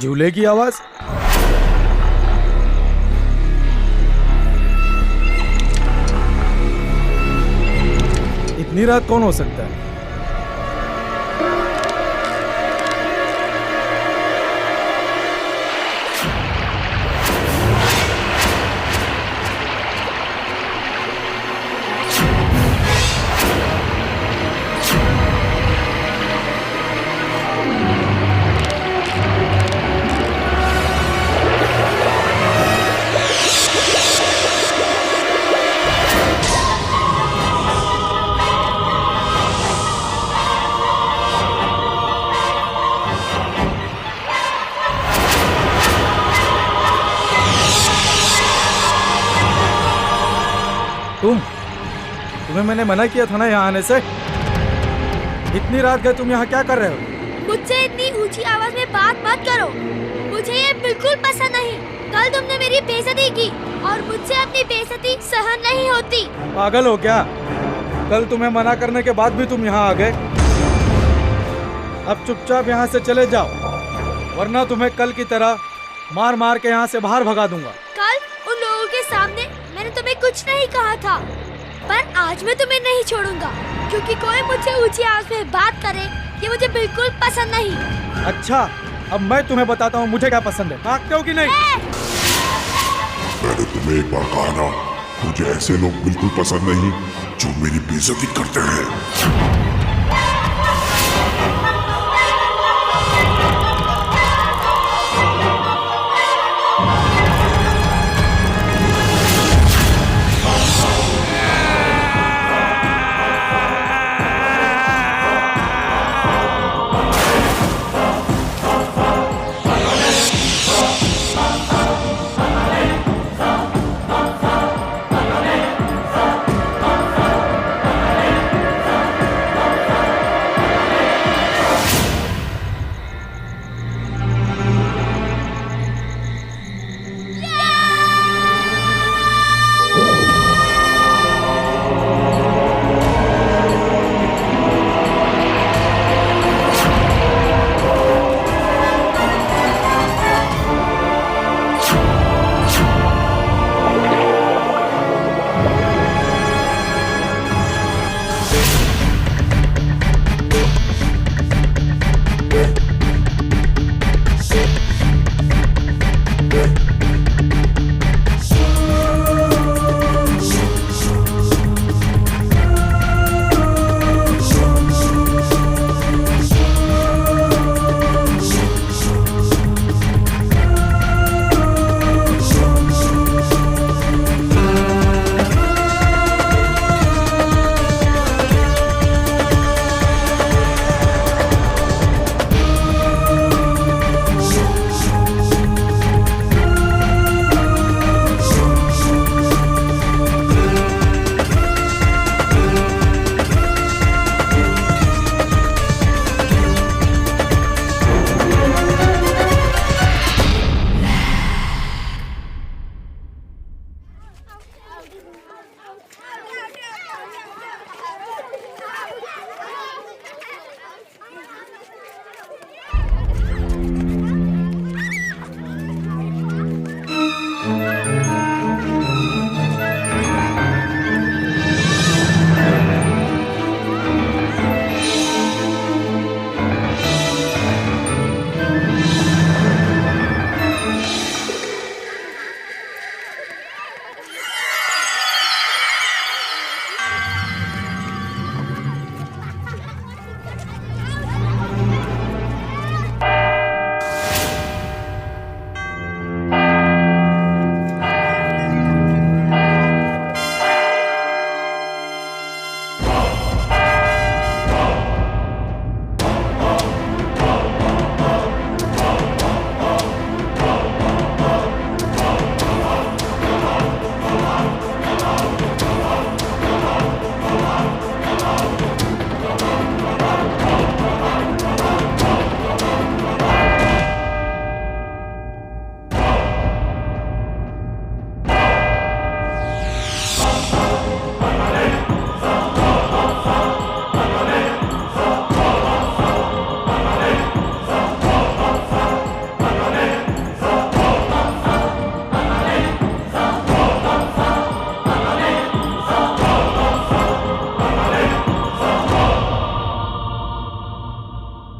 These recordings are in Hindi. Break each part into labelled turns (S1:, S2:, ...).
S1: झूले की आवाज। इतनी रात कौन हो सकता है? तुम्हें मैंने मना किया था ना यहाँ आने से। इतनी रात गए तुम यहाँ क्या कर रहे हो?
S2: मुझसे इतनी ऊंची आवाज में बात मत करो। मुझे ये बिल्कुल पसंद नहीं। कल तुमने मेरी बेइज्जती की और मुझसे अपनी बेइज्जती सहन नहीं होती।
S1: पागल हो क्या? कल तुम्हें मना करने के बाद भी तुम यहाँ आ गए। अब चुपचाप यहाँ से चले जाओ, वरना तुम्हें कल की तरह मार मार के यहाँ से बाहर भगा दूंगा।
S2: कल उन लोगों के सामने मैंने तुम्हें कुछ नहीं कहा था, पर आज मैं तुम्हें नहीं छोड़ूंगा, क्योंकि कोई मुझसे ऊंची आवाज में बात करे ये मुझे बिल्कुल पसंद नहीं।
S1: अच्छा, अब मैं तुम्हें बताता हूँ मुझे क्या पसंद है। भागते हो कि नहीं?
S3: मैंने तुम्हें एक बार कहा ना, मुझे ऐसे लोग बिल्कुल पसंद नहीं जो मेरी बेइज्जती करते हैं।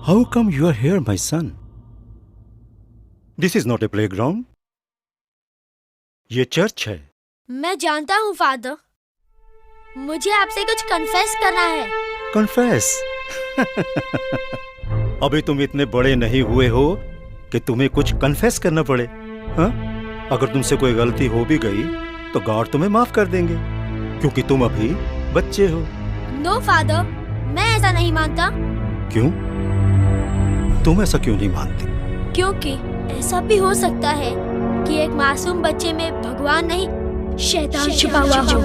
S4: How come you are here, my son? This is not a playground. ये चर्च है.
S2: मैं जानता हूँ फादर, मुझे आपसे कुछ कन्फेस करना है.
S4: कन्फेस? अभी तुम इतने बड़े नहीं हुए हो कि तुम्हें कुछ कन्फेस करना पड़े. हाँ? अगर तुमसे कोई गलती हो भी गई तो गॉड तुम्हें माफ कर देंगे, क्योंकि तुम अभी बच्चे हो.
S2: नो फादर, मैं ऐसा नहीं मानता.
S4: क्यों? तुम ऐसा क्यों नहीं मानते?
S2: क्योंकि ऐसा भी हो सकता है कि एक मासूम बच्चे में भगवान नहीं, शैतान छुपा हुआ हो.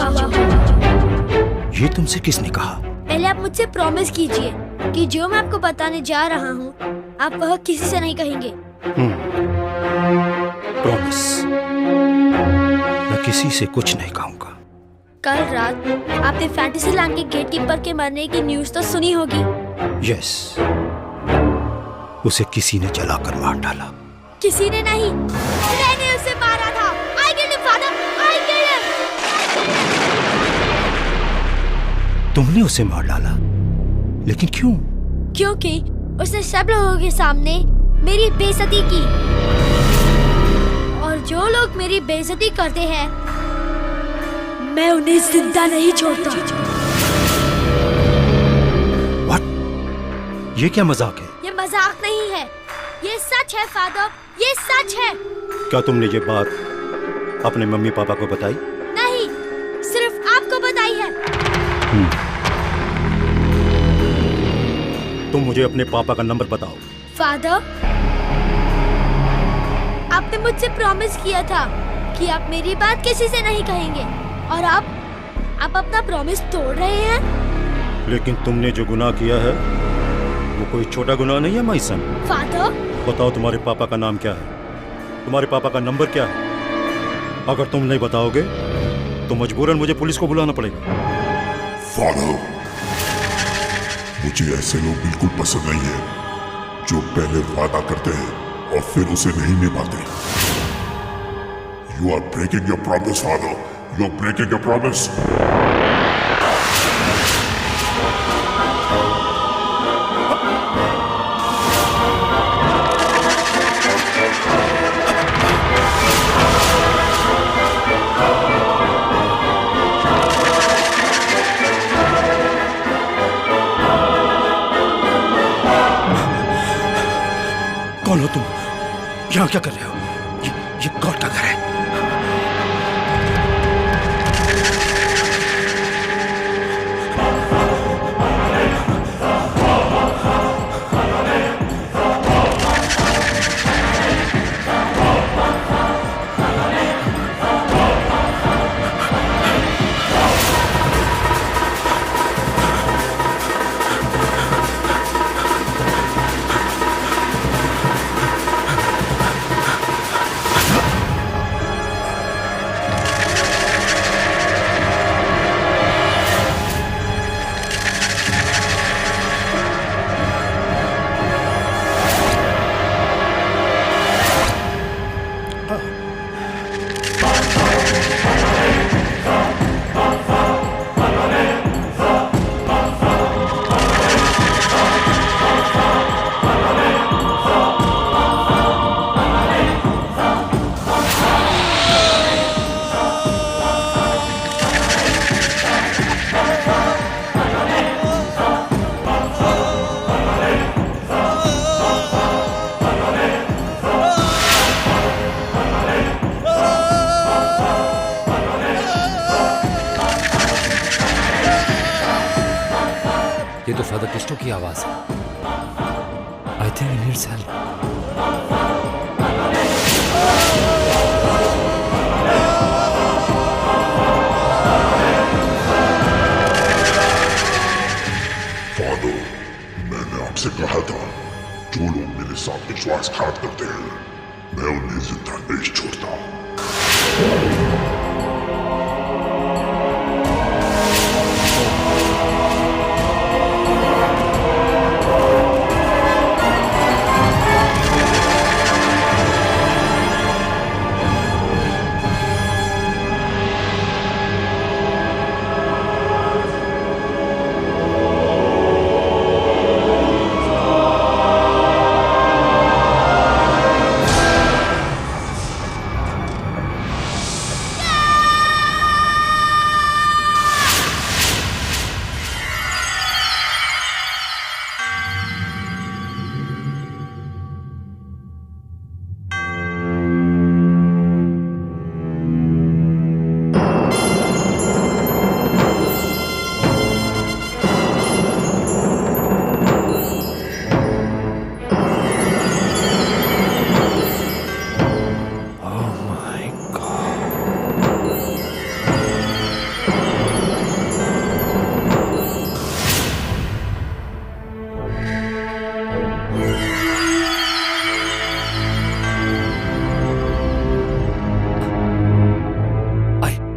S4: ये तुमसे किसने कहा?
S2: पहले आप मुझसे प्रॉमिस कीजिए कि जो मैं आपको बताने जा रहा हूँ आप वह किसी से नहीं कहेंगे.
S4: प्रॉमिस. मैं किसी से कुछ नहीं कहूँगा.
S2: कल रात आपने फैंटेसी लैंड के गेटकीपर के मरने की न्यूज़ तो सुनी होगी.
S4: यस. उसे किसी ने जलाकर मार डाला.
S2: किसी ने नहीं, मैंने उसे मारा था. I killed him, father. I killed him.
S4: तुमने उसे मार डाला? लेकिन क्यों?
S2: क्योंकि उसने सब लोगों के सामने मेरी बेइज्जती की, और जो लोग मेरी बेइज्जती करते हैं मैं उन्हें जिंदा नहीं छोड़ता.
S4: What? ये क्या मजाक है?
S2: ये मजाक नहीं है, ये सच है फादर, ये सच है.
S4: क्या तुमने ये बात अपने मम्मी पापा को बताई?
S2: नहीं, सिर्फ आपको बताई है.
S4: तुम मुझे अपने पापा का नंबर बताओ.
S2: फादर, आपने मुझसे प्रॉमिस किया था कि आप मेरी बात किसी से नहीं कहेंगे, और आप अपना प्रॉमिस तोड़ रहे हैं.
S4: लेकिन तुमने जो गुनाह किया है वो कोई छोटा गुनाह नहीं है माय सन.
S2: फादर,
S4: बताओ तुम्हारे पापा का नाम क्या है, तुम्हारे पापा का नंबर क्या है. अगर तुम नहीं बताओगे तो मजबूरन मुझे पुलिस को बुलाना पड़ेगा.
S3: फादर, मुझे ऐसे लोग बिल्कुल पसंद नहीं है जो पहले वादा करते हैं और फिर उसे नहीं निभाते. You are breaking your promise father. You are breaking your promise.
S4: कौन हो तुम? यहाँ क्या कर रहे हो? ये गॉड का घर है.
S5: ये तो फादर क्रिस्टो की आवाज है. I think he needs help.
S3: Father, मैंने आपसे कहा था जो लोग मेरे साथ विश्वासघात करते हैं मैं उन्हें जिंदा नहीं छोड़ता.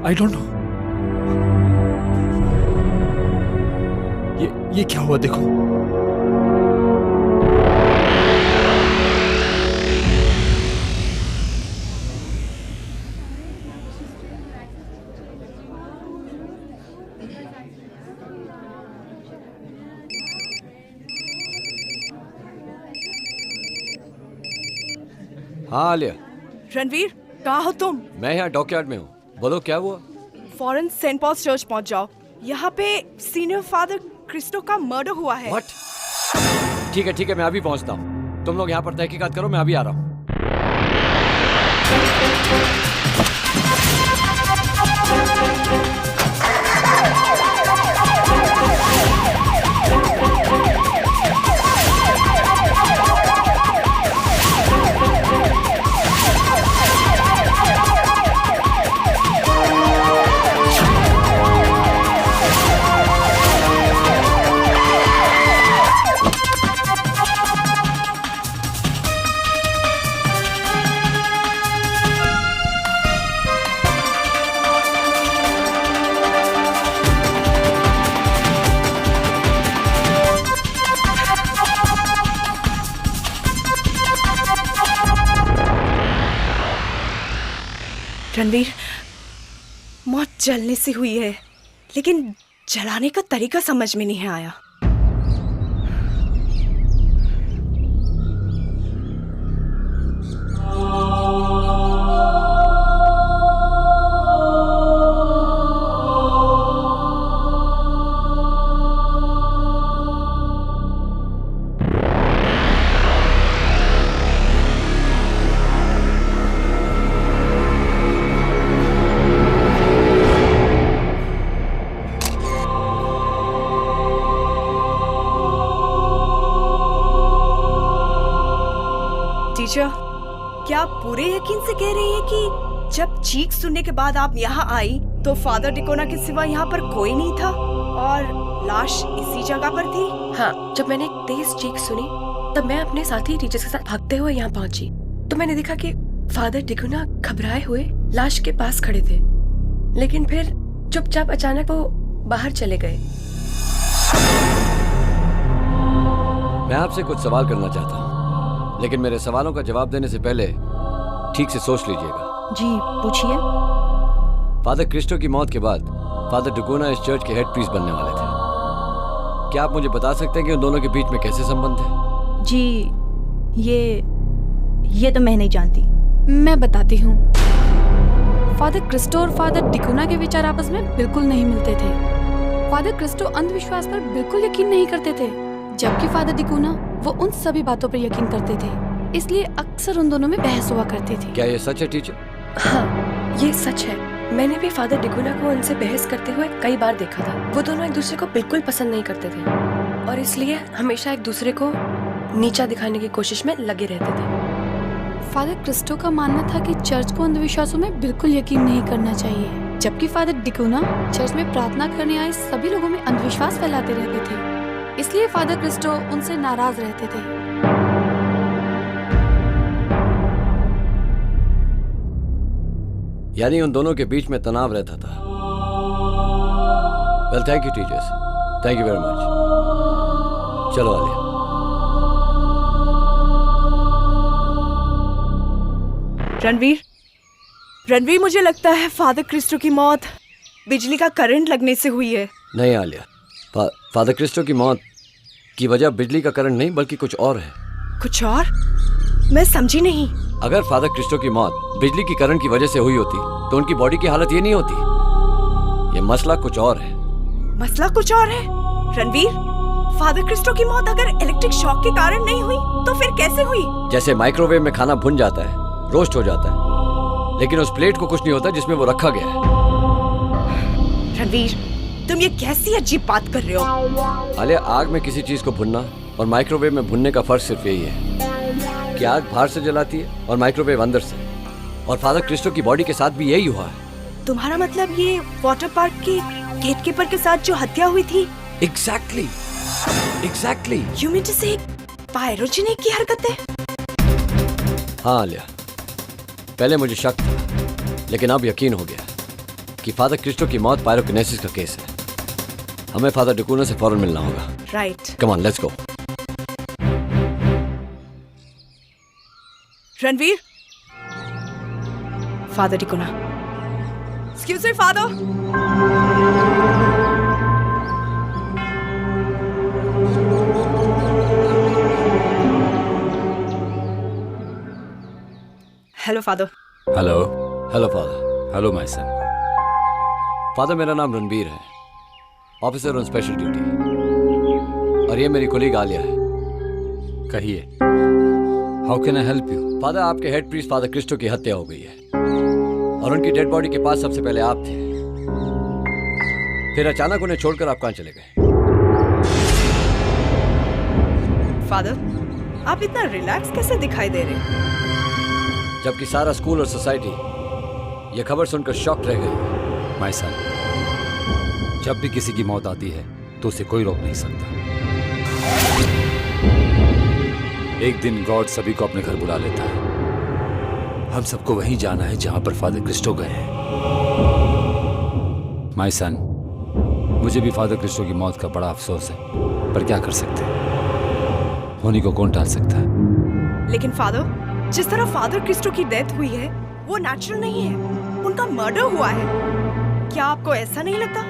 S5: I don't know. ये क्या हुआ देखो।
S6: हाँ आलिया,
S7: रणवीर, कहाँ हो तुम?
S6: मैं यहाँ डॉकयार्ड में हूँ। बोलो क्या हुआ?
S7: फौरन सेंट पॉल्स चर्च पहुँच जाओ। यहाँ पे सीनियर फादर क्रिस्टो का मर्डर हुआ है।
S6: व्हाट? ठीक है, मैं अभी पहुँचता हूँ। तुम लोग यहाँ पर तहकीकात करो, मैं अभी आ रहा हूँ।
S7: रणवीर, मौत जलने से हुई है, लेकिन जलाने का तरीका समझ में नहीं आया। टीचर, क्या आप पूरे यकीन से कह रही हैं कि जब चीख सुनने के बाद आप यहाँ आई तो फादर डिकोना के सिवा यहाँ पर कोई नहीं था और लाश इसी जगह पर थी?
S8: हाँ, जब मैंने एक तेज चीख सुनी तब मैं अपने साथी टीचर्स के साथ भागते हुए यहाँ पहुंची तो मैंने देखा कि फादर डिकोना घबराए हुए लाश के पास खड़े थे, लेकिन फिर चुपचाप अचानक वो बाहर चले गए।
S6: मैं आपसे कुछ सवाल करना चाहता हूँ, लेकिन मेरे सवालों का जवाब देने से पहले ठीक से सोच लीजिएगा।
S7: जी पूछिए।
S6: फादर क्रिस्टो की मौत के बाद फादर डिकोना इस चर्च के हेड प्रीस्ट बनने वाले थे। क्या आप मुझे बता सकते हैं कि उन दोनों के बीच में कैसे संबंध है?
S9: जी, ये तो मैं नहीं जानती।
S10: मैं बताती हूँ। फादर क्रिस्टो और फादर डिकोना के विचार आपस में बिल्कुल नहीं मिलते थे। फादर क्रिस्टो अंधविश्वास पर बिल्कुल यकीन नहीं करते थे, जबकि फादर डिकोना वो उन सभी बातों पर यकीन करते थे, इसलिए अक्सर उन दोनों में बहस हुआ करती थी।
S6: क्या ये सच है टीचर?
S8: हाँ, ये सच है। मैंने भी फादर डिकोना को उनसे बहस करते हुए कई बार देखा था। वो दोनों एक दूसरे को बिल्कुल पसंद नहीं करते थे और इसलिए हमेशा एक दूसरे को नीचा दिखाने की कोशिश में लगे रहते थे।
S10: फादर क्रिस्टो का मानना था कि चर्च को अंधविश्वासों में बिल्कुल यकीन नहीं करना चाहिए, जबकि फादर डिकोना चर्च में प्रार्थना करने आए सभी लोगों में अंधविश्वास फैलाते रहते थे, इसलिए फादर क्रिस्टो उनसे नाराज रहते थे।
S6: यानी उन दोनों के बीच में तनाव रहता था। Well, thank you teachers, thank you very much. चलो आलिया।
S7: रणवीर, मुझे लगता है फादर क्रिस्टो की मौत बिजली का करंट लगने से हुई है।
S6: नहीं आलिया, फादर क्रिस्टो की मौत की वजह बिजली का करंट नहीं बल्कि कुछ और है।
S7: कुछ और? मैं समझी नहीं।
S6: अगर फादर क्रिस्टो की मौत बिजली की करंट की वजह से हुई होती तो उनकी बॉडी की हालत ये नहीं होती। ये मसला कुछ और है।
S7: मसला कुछ और है? रणवीर, फादर क्रिस्टो की मौत अगर इलेक्ट्रिक शॉक के कारण नहीं हुई तो फिर कैसे हुई?
S6: जैसे माइक्रोवेव में खाना भुन जाता है, रोस्ट हो जाता है, लेकिन उस प्लेट को कुछ नहीं होता जिसमें वो रखा गया है।
S7: रणवीर, तुम ये कैसी अजीब बात कर रहे हो?
S6: आलिया, आग में किसी चीज को भुनना और माइक्रोवेव में भुनने का फर्क सिर्फ यही है कि आग बाहर से जलाती है और माइक्रोवेव अंदर से, और फादर क्रिस्टो की बॉडी के साथ भी यही हुआ है।
S7: तुम्हारा मतलब ये वाटर पार्क के गेटकीपर के साथ जो हत्या हुई थी?
S6: Exactly.
S7: You mean to say pyrogenic की हरकतें?
S6: हाँ आलिया, पहले मुझे शक था, लेकिन अब यकीन हो गया कि फादर क्रिस्टो की मौत पायरोकिनेसिस का केस है। हमें फादर डिकोना से फौरन मिलना होगा।
S7: Right.
S6: Come on, let's go.
S7: Ranveer, father डिकोना। Excuse me father. Hello father.
S5: Hello.
S6: Hello father.
S5: Hello my son.
S6: Father, मेरा नाम रणबीर है, ऑफिसर ऑन स्पेशल ड्यूटी, और ये मेरी कोलीग आलिया है।
S5: कहिए, how can I help you?
S6: Father, आपके हेड प्रीस्ट फादर क्रिस्टो की हत्या हो गई है, और उनकी डेड बॉडी के पास सबसे पहले आप थे। फिर अचानक उन्हें छोड़कर आप कहाँ चले गए?
S7: फादर, आप इतना रिलैक्स कैसे दिखाई दे रहे हैं?
S6: जबकि सारा स्कूल और सोसाइटी ये खबर सुनकर शॉक रह गई।
S5: माय सन, जब भी किसी की मौत आती है तो उसे कोई रोक नहीं सकता। एक दिन गॉड सभी को अपने घर बुला लेता है। हम सबको वहीं जाना है जहां पर फादर क्रिस्टो गए हैं। माय सन, मुझे भी फादर क्रिस्टो की मौत का बड़ा अफसोस है, पर क्या कर सकते हैं, होने को कौन टाल सकता है।
S7: लेकिन फादर, जिस तरह फादर क्रिस्टो की डेथ हुई है वो नेचुरल नहीं है, उनका मर्डर हुआ है। क्या आपको ऐसा नहीं लगता?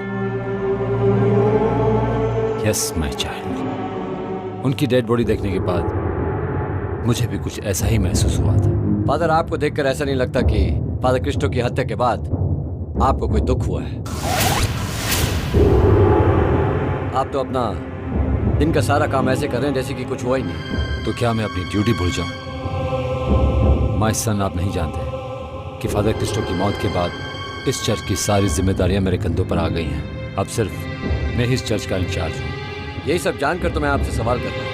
S5: यस माय चाइल्ड, उनकी डेड बॉडी देखने के बाद मुझे भी कुछ ऐसा ही महसूस हुआ था।
S6: फादर, आपको देखकर ऐसा नहीं लगता कि फादर क्रिस्टो की हत्या के बाद आपको कोई दुख हुआ है? आप तो अपना दिन का सारा काम ऐसे कर रहे हैं जैसे कि कुछ हुआ ही नहीं।
S5: तो क्या मैं अपनी ड्यूटी भूल जाऊं? माय सन, आप नहीं जानते कि फादर क्रिस्टो की मौत के बाद इस चर्च की सारी जिम्मेदारियां मेरे कंधों पर आ गई हैं। अब सिर्फ मैं ही इस चर्च का इंचार्ज हूं।
S6: यही सब जानकर तो मैं आपसे सवाल कर रहा हूं।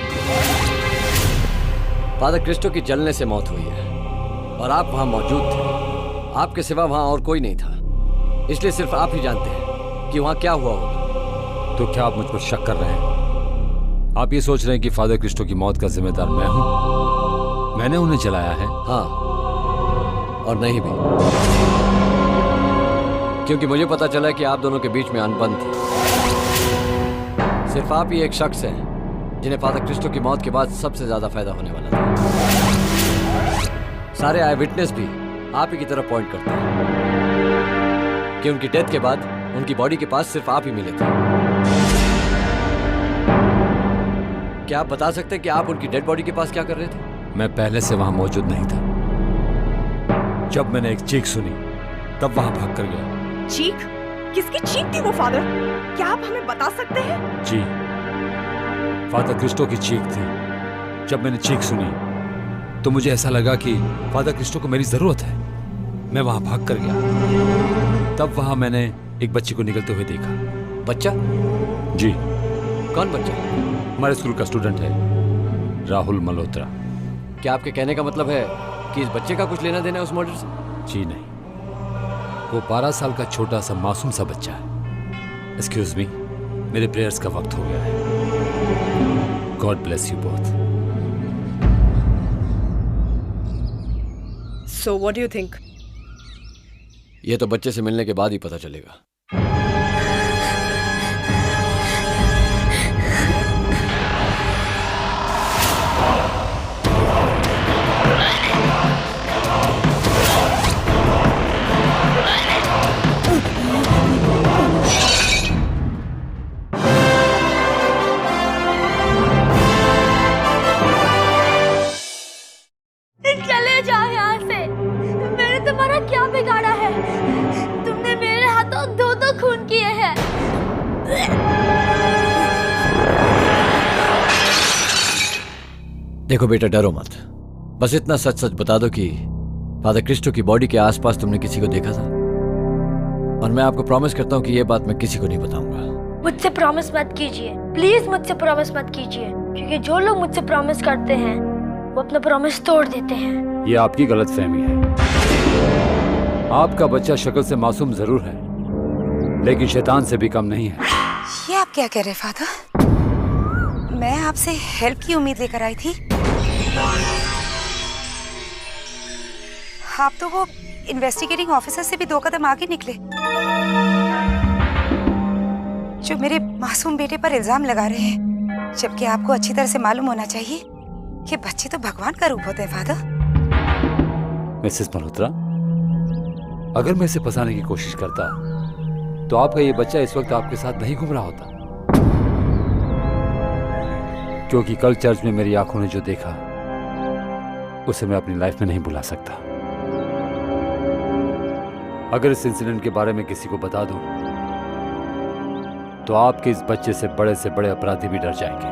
S6: फादर क्रिस्टो की जलने से मौत हुई है और आप वहां मौजूद थे। आपके सिवा वहां और कोई नहीं था, इसलिए सिर्फ आप ही जानते हैं कि वहां क्या हुआ होगा।
S5: तो क्या आप मुझ पर शक कर रहे हैं? आप ये सोच रहे हैं कि फादर क्रिस्टो की मौत का जिम्मेदार मैं हूं? मैंने उन्हें जलाया है?
S6: हाँ, और नहीं भी, क्योंकि मुझे पता चला कि आप दोनों के बीच में अनबन थी। सिर्फ आप ही एक शख्स हैं जिन्हें फादर क्रिस्टो की मौत के बाद सबसे ज्यादा फायदा होने वाला था। सारे आई विटनेस भी आप ही की तरफ पॉइंट करते हैं कि उनकी डेथ के बाद उनकी बॉडी के पास सिर्फ आप ही मिले थे। क्या आप बता सकते हैं कि आप उनकी डेड बॉडी के पास क्या कर रहे थे?
S5: मैं पहले से वहां मौजूद नहीं था। जब मैंने एक चीख सुनी तब वहां भाग कर गया।
S7: चीख? किसकी चीख थी वो फादर? क्या आप हमें बता सकते हैं?
S5: जी, फादर क्रिस्टो की चीख थी। जब मैंने चीख सुनी तो मुझे ऐसा लगा कि फादर क्रिस्टो को मेरी जरूरत है। मैं वहां भाग कर गया। तब वहां मैंने एक बच्चे को निकलते हुए देखा।
S6: बच्चा?
S5: जी।
S6: कौन बच्चा?
S5: हमारे स्कूल का स्टूडेंट है, राहुल मल्होत्रा।
S6: क्या आपके कहने का मतलब है कि इस बच्चे का कुछ लेना देना है उस मर्डर से?
S5: जी नहीं, वो 12 साल का छोटा सा मासूम सा बच्चा है। एक्सक्यूज मी, मेरे प्रेयर्स का वक्त हो गया है। God bless you both.
S7: So what do you think?
S6: ये तो बच्चे से मिलने के बाद ही पता चलेगा।
S2: चले जाओ यहाँ से। मैंने तुम्हारा क्या बिगाड़ा है? तुमने मेरे हाथों दो खून किए हैं।
S6: देखो बेटा, डरो मत। बस इतना सच सच बता दो कि फादर क्रिस्टो की बॉडी के आसपास तुमने किसी को देखा था, और मैं आपको प्रॉमिस करता हूँ कि ये बात मैं किसी को नहीं बताऊंगा।
S2: मुझसे प्रॉमिस मत कीजिए, प्लीज मुझसे प्रॉमिस मत कीजिए, क्योंकि जो लोग मुझसे प्रॉमिस करते हैं वो अपना प्रॉमिस तोड़ देते हैं।
S5: ये आपकी गलतफहमी है। आपका बच्चा शक्ल से मासूम जरूर है, लेकिन शैतान से भी कम नहीं है।
S11: ये आप क्या कह रहे फादर? मैं आपसे हेल्प की उम्मीद लेकर आई थी। आप तो वो इन्वेस्टिगेटिंग ऑफिसर से भी 2 कदम आगे निकले। जो मेरे मासूम बेटे पर इल्जाम लगा रहे हैं, जबकि आपको अच्छी तरह से मालूम होना चाहिए कि बच्चे तो भगवान का रूप होते हैं फादर।
S5: मिसेस मल्होत्रा, अगर मैं इसे फंसाने की कोशिश करता तो आपका ये बच्चा इस वक्त आपके साथ नहीं घूम रहा होता, क्योंकि कल चर्च में मेरी आंखों ने जो देखा उसे मैं अपनी लाइफ में नहीं भुला सकता। अगर इस इंसिडेंट के बारे में किसी को बता दूं तो आपके इस बच्चे से बड़े अपराधी भी डर जाएंगे।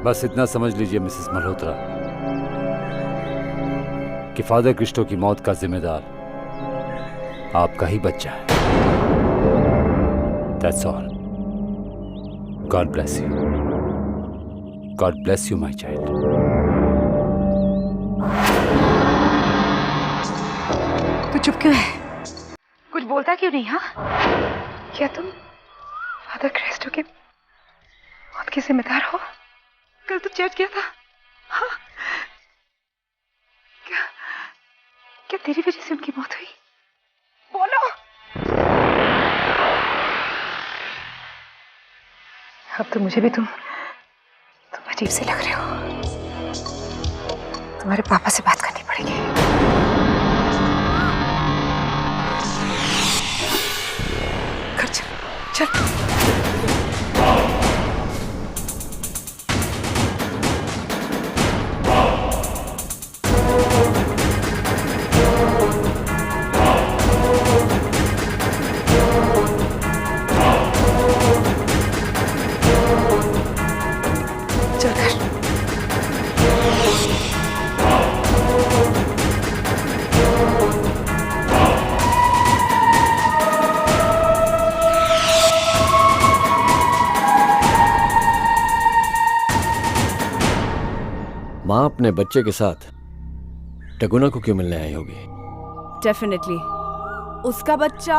S5: बस इतना समझ लीजिए मिसेस मल्होत्रा कि फादर क्रिस्टो की मौत का जिम्मेदार आपका ही बच्चा है। That's all. God bless you. God bless you, my child.
S11: तू चुप क्यों है? कुछ बोलता क्यों नहीं? हाँ, क्या तुम फादर क्रिस्टो के मौत के जिम्मेदार हो? कल तो चर्च गया था। हाँ, क्या तेरी वजह से उनकी मौत हुई? बोलो। अब तो मुझे भी तुम अजीब से लग रहे हो। तुम्हारे पापा से बात करनी पड़ेगी। घर चल चल।
S6: माँ अपने बच्चे के साथ टगुना को क्यों मिलने आई होगी?
S7: डेफिनेटली उसका बच्चा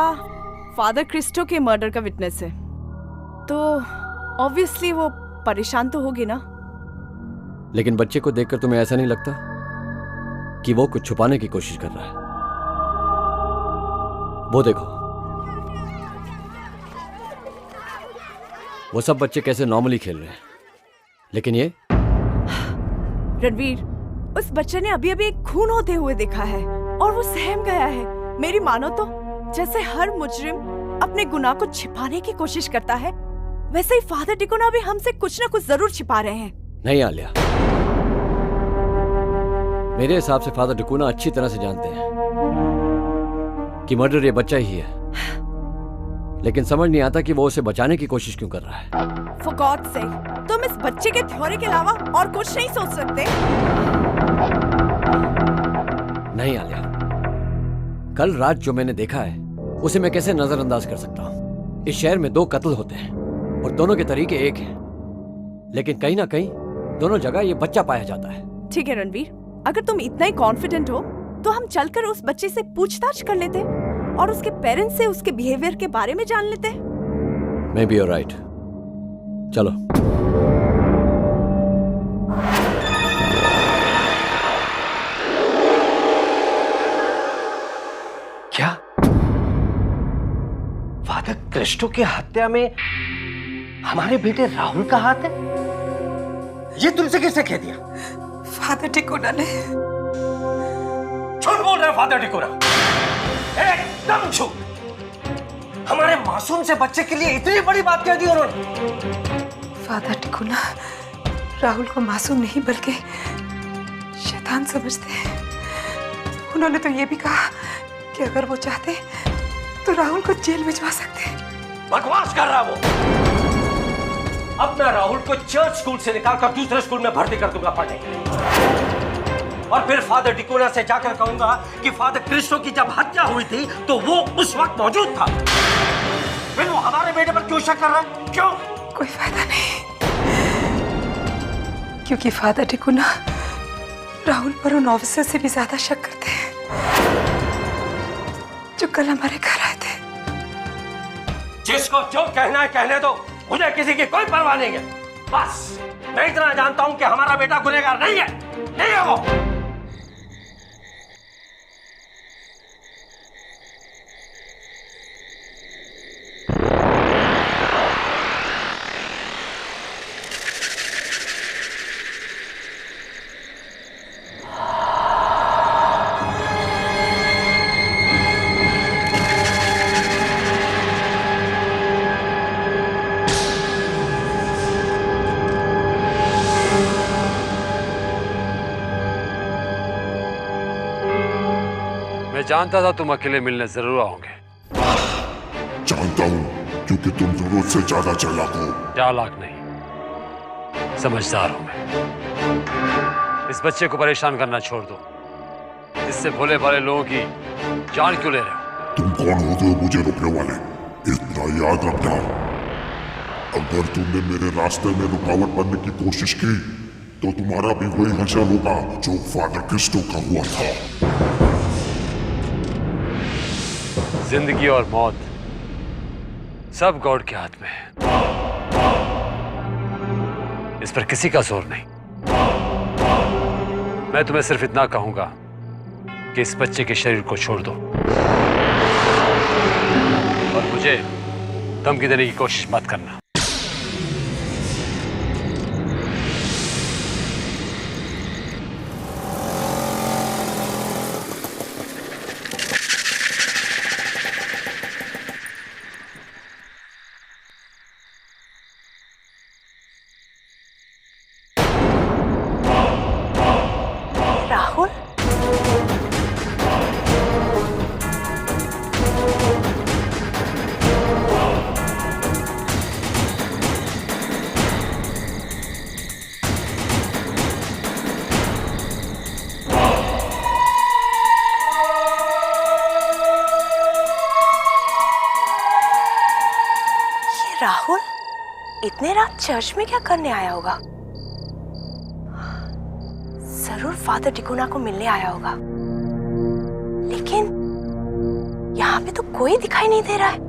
S7: फादर क्रिस्टो के मर्डर का विटनेस है, तो ऑब्वियसली वो परेशान तो होगी ना।
S6: लेकिन बच्चे को देखकर तुम्हें ऐसा नहीं लगता कि वो कुछ छुपाने की कोशिश कर रहा है? वो देखो, वो सब बच्चे कैसे नॉर्मली खेल रहे हैं, लेकिन ये
S7: रणवीर, उस बच्चे ने अभी अभी एक खून होते हुए देखा है और वो सहम गया है। मेरी मानो तो जैसे हर मुजरिम अपने गुनाह को छिपाने की कोशिश करता है, वैसे ही फादर डिकोना भी हमसे कुछ ना कुछ जरूर छिपा रहे हैं।
S6: नहीं आलिया, मेरे हिसाब से फादर डिकोना अच्छी तरह से जानते हैं कि मर्डर ये बच्चा ही है, लेकिन समझ नहीं आता कि वो उसे बचाने की कोशिश क्यों कर रहा है।
S7: For God's sake, तुम इस बच्चे के थ्योरी के अलावा और कुछ नहीं सोच सकते?
S6: नहीं आलिया, कल रात जो मैंने देखा है उसे मैं कैसे नजरअंदाज कर सकता हूँ? इस शहर में 2 कत्ल होते हैं और दोनों के तरीके एक हैं, लेकिन कहीं ना कहीं दोनों जगह ये बच्चा पाया जाता है।
S7: ठीक है रणवीर, अगर तुम इतना ही कॉन्फिडेंट हो तो हम चलकर उस बच्चे से पूछताछ कर लेते और उसके पेरेंट्स से उसके बिहेवियर के बारे में जान लेते।
S6: मे बी यू राइट, चलो।
S12: क्या फादर क्रिस्टो की हत्या में हमारे बेटे राहुल का हाथ है? ये तुमसे किसने कह दिया?
S11: फादर डिकोना ने।
S12: झूठ बोल रहे हो फादर डिकोना, एकदम झूठ। हमारे मासूम से बच्चे के लिए इतनी बड़ी बात कह दी उन्होंने।
S11: फादर डिकोना राहुल को मासूम नहीं बल्कि शैतान समझते हैं। उन्होंने तो ये भी कहा कि अगर वो चाहते तो राहुल को जेल भिजवा सकते।
S12: बकवास कर रहा वो। अब मैं राहुल को चर्च स्कूल से निकालकर दूसरे स्कूल में भर्ती कर दूंगा पढ़ने के लिए, और फिर फादर डिकोना से जाकर कहूंगा कि फादर क्रिस्टो की जब हत्या हुई थी तो वो उस वक्त मौजूद था। फिर वो हमारे बेटे पर क्यों शक कर रहा है? क्यों?
S11: कोई फायदा नहीं, क्योंकि फादर डिकोना राहुल पर उन ऑफिसर से भी ज्यादा शक करते हैं जो कल हमारे घर आए थे।
S12: जिसको जो कहना है कहने दो, मुझे किसी की कोई परवाह नहीं है। बस मैं इतना जानता हूं कि हमारा बेटा गुनहगार नहीं है, नहीं है वो।
S5: जानता था तुम अकेले मिलने जरूर आओगे।
S3: जानता हूँ क्योंकि तुम जरूरत से ज्यादा चालाक हो।
S5: चालाक नहीं, समझदार हूं मैं। इस बच्चे को परेशान करना छोड़ दो। इससे भोले भाले लोगों की जान क्यों ले रहे हो?
S3: तुम कौन होते हो मुझे रोकने वाले? इतना याद रखना, अगर तुमने मेरे रास्ते में रुकावट बनने की कोशिश की तो तुम्हारा भी वही हशर होगा जो फादर क्रिस्टो का हुआ था।
S5: जिंदगी और मौत सब गॉड के हाथ में है। इस पर किसी का जोर नहीं। मैं तुम्हें सिर्फ इतना कहूंगा कि इस बच्चे के शरीर को छोड़ दो और मुझे धमकी देने की कोशिश मत करना।
S7: राहुल, राहुल इतने रात चर्च में क्या करने आया होगा? जरूर फादर डिकोना को मिलने आया होगा, लेकिन यहाँ पे तो कोई दिखाई नहीं दे रहा है।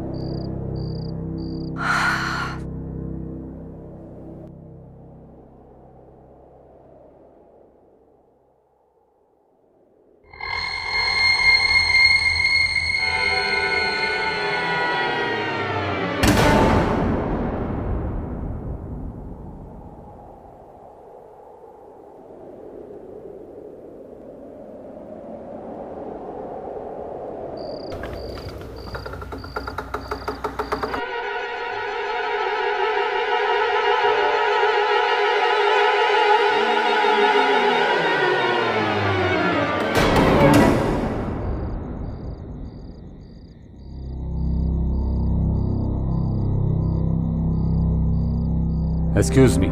S5: एक्सक्यूज मी,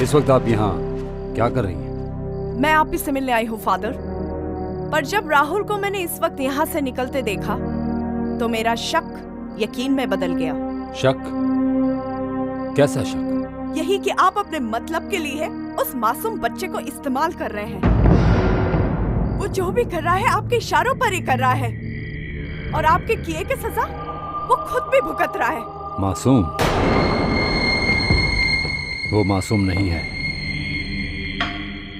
S5: इस वक्त आप यहाँ क्या कर रही हैं?
S7: मैं आप ही से मिलने आई हूँ फादर, पर जब राहुल को मैंने इस वक्त यहाँ से निकलते देखा तो मेरा शक यकीन में बदल गया।
S5: शक? कैसा शक?
S7: यही कि आप अपने मतलब के लिए उस मासूम बच्चे को इस्तेमाल कर रहे हैं। वो जो भी कर रहा है आपके इशारों पर ही कर रहा है, और आपके किए की सजा वो खुद भी भुगत रहा है।
S5: मासूम? वो मासूम नहीं है,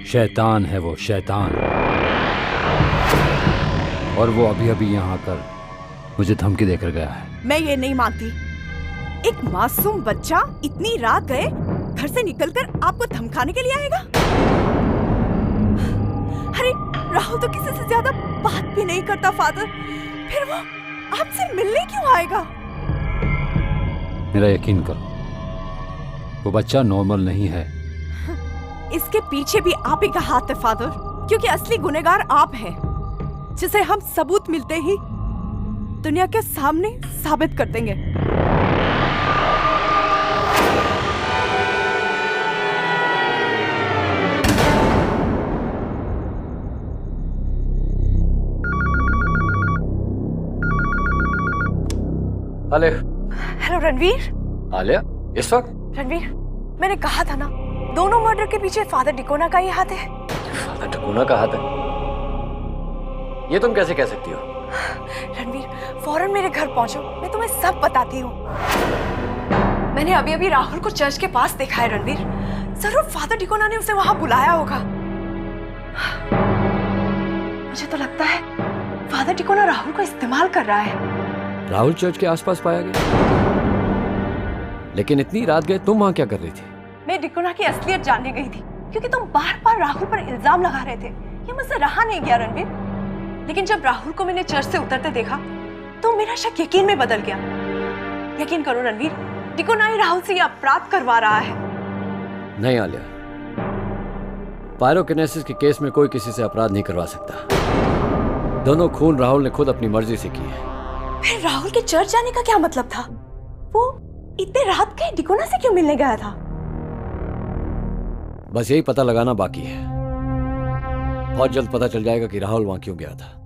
S5: शैतान है वो, शैतान। और वो अभी अभी यहाँ आकर मुझे धमकी देकर गया है।
S7: मैं ये नहीं मानती। एक मासूम बच्चा इतनी रात गए घर से निकलकर आपको धमकाने के लिए आएगा? अरे राहुल तो किसी से ज्यादा बात भी नहीं करता फादर, फिर वो आपसे मिलने क्यों आएगा?
S5: मेरा यकीन करो, वो बच्चा नॉर्मल नहीं है।
S7: इसके पीछे भी आप ही का हाथ है फादर, क्योंकि असली गुनहगार आप हैं, जिसे हम सबूत मिलते ही दुनिया के सामने साबित कर देंगे।
S6: हेलो।
S7: हेलो रणवीर।
S6: आलिया, इस वक्त?
S7: रणवीर, मैंने कहा था ना, दोनों मर्डर के पीछे फादर डिकोना का ही हाथ है।
S6: फादर डिकोना का हाथ है? ये तुम कैसे कह सकती हो?
S7: रणवीर, फौरन मेरे घर पहुंचो, मैं तुम्हें सब बताती हूँ। मैंने अभी अभी राहुल को चर्च के पास देखा है रणवीर। जरूर फादर डिकोना ने उसे वहां बुलाया होगा। मुझे तो लगता है फादर डिकोना राहुल को इस्तेमाल कर रहा है।
S6: राहुल चर्च के आसपास पाया गया, लेकिन इतनी रात गए तुम वहां क्या कर रही थी?
S7: मैं डिकोना की असलियत जानने गई थी, क्योंकि तुम बार बार राहुल पर इल्जाम लगा रहे थे। ये मुझसे रहा नहीं गया रणवीर। लेकिन जब राहुल को मैंने चर्च से उतरते देखा तो मेरा शक यकीन में बदल गया। यकीन करो रणवीर, डिकोना ही राहुल से ये अपराध करवा रहा है।
S6: नहीं आलिया, पायरोकिनेसिस के केस में कोई किसी से अपराध नहीं करवा सकता। दोनों खून राहुल ने खुद अपनी मर्जी से किए हैं।
S8: फिर राहुल के चर्च जाने का क्या मतलब था? वो इतने रात के डिकोना से क्यों मिलने गया था?
S6: बस यही पता लगाना बाकी है। बहुत जल्द पता चल जाएगा कि राहुल वहां क्यों गया था।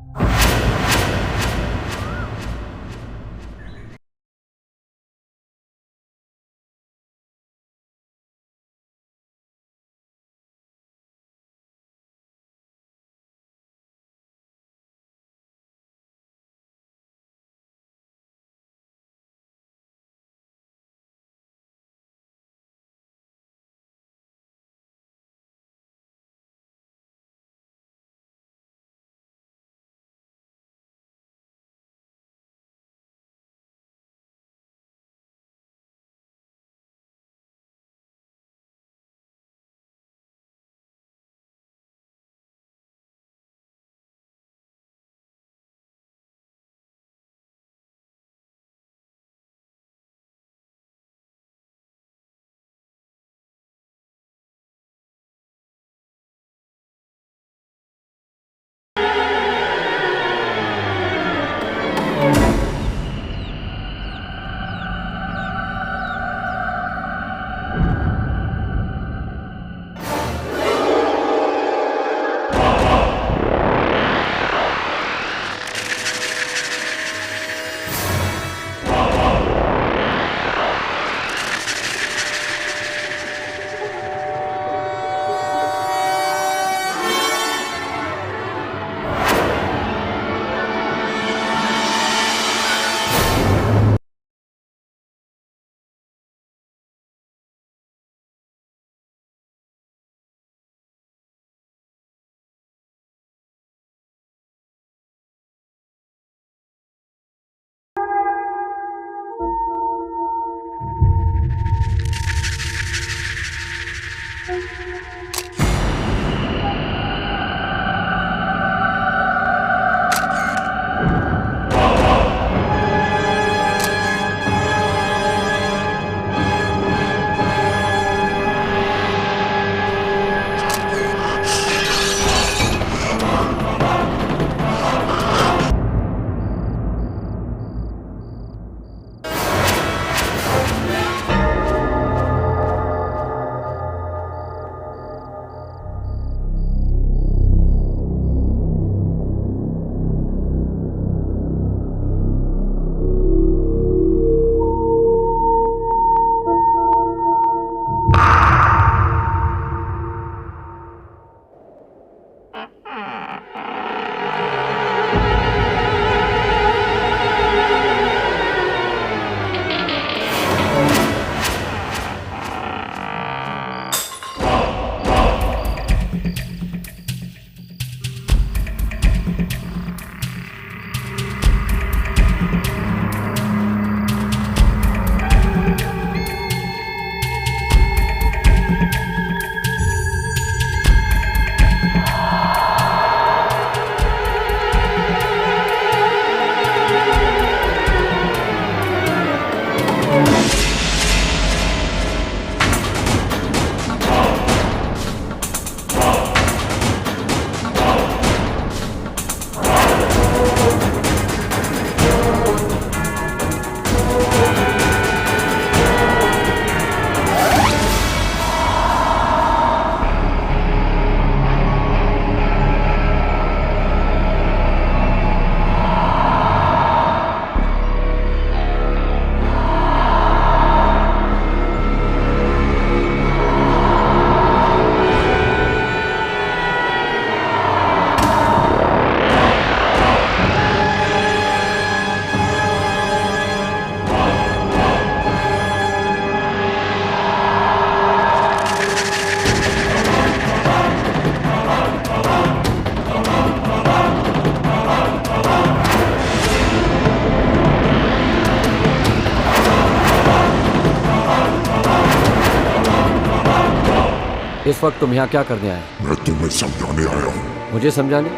S6: इस वक्त तुम यहाँ क्या करने आए?
S3: मैं तुम्हें समझाने आया हूँ।
S6: मुझे समझाने?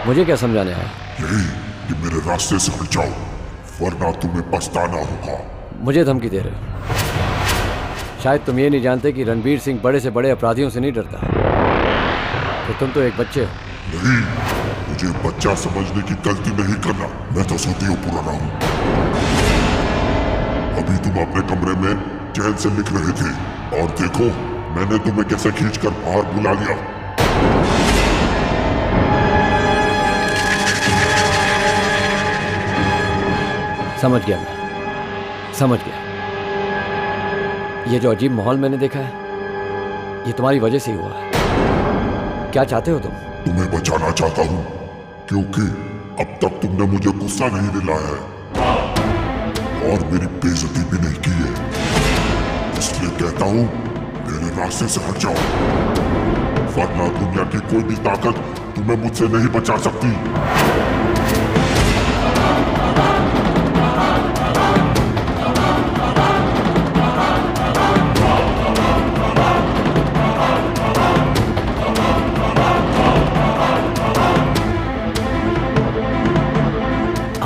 S6: मुझे क्या समझाने आए?
S3: यही कि मेरे रास्ते से हट जाओ, वरना तुम्हें पछताना होगा।
S6: मुझे धमकी दे रहे हो? शायद तुम ये नहीं जानते कि रणबीर सिंह बड़े से बड़े अपराधियों से नहीं डरता। तो तुम तो एक बच्चे हो।
S3: नहीं, मुझे बच्चा समझने की गलती नहीं करना। मैं तो सदियों पुराना हूँ। अभी तुम अपने कमरे में चैन से लिख रहे थे और देखो मैंने तुम्हें कैसे खींचकर बाहर बुला लिया।
S6: समझ गया, मैं समझ गया। ये जो अजीब माहौल मैंने देखा है ये तुम्हारी वजह से ही हुआ है। क्या चाहते हो तुम?
S3: तुम्हें बचाना चाहता हूँ क्योंकि अब तक तुमने मुझे गुस्सा नहीं दिलाया है और मेरी बेइज्जती भी नहीं की है। इसलिए कहता हूँ मेरे रास्ते से हट जाओ, वरना दुनिया की कोई भी ताकत तुम्हें मुझसे नहीं बचा सकती।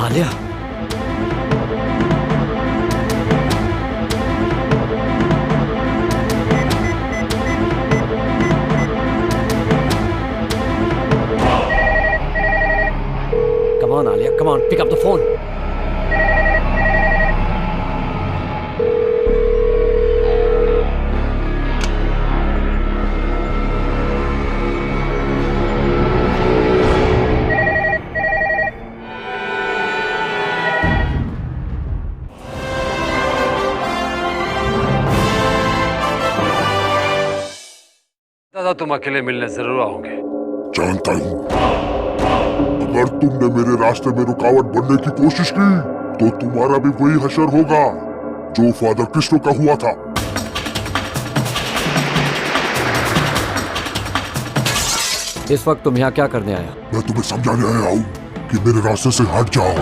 S6: Alia, come on, Alia, come on, pick up the phone.
S5: दादा तुम अकेले मिलने जरूर आओगे।
S3: जानता हूँ अगर तुमने मेरे रास्ते में रुकावट बनने की कोशिश की तो तुम्हारा भी वही हशर होगा जो फादर कृष्ण का हुआ था।
S6: इस वक्त तुम यहाँ क्या करने आया?
S3: मैं तुम्हें समझाने आया हूँ कि मेरे रास्ते से हट जाओ।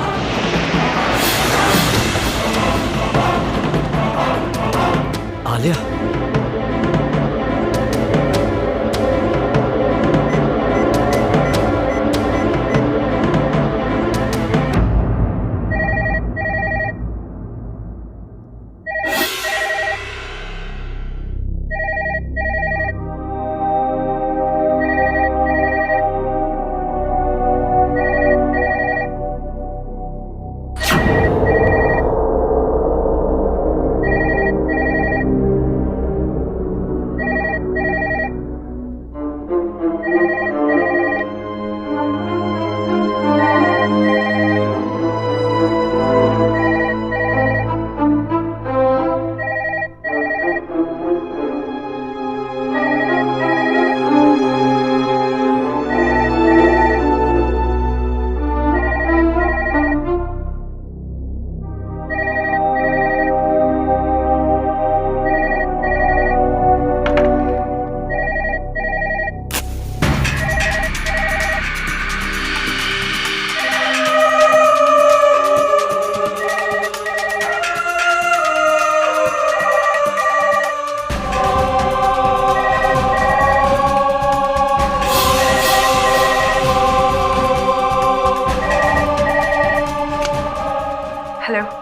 S6: आलिया,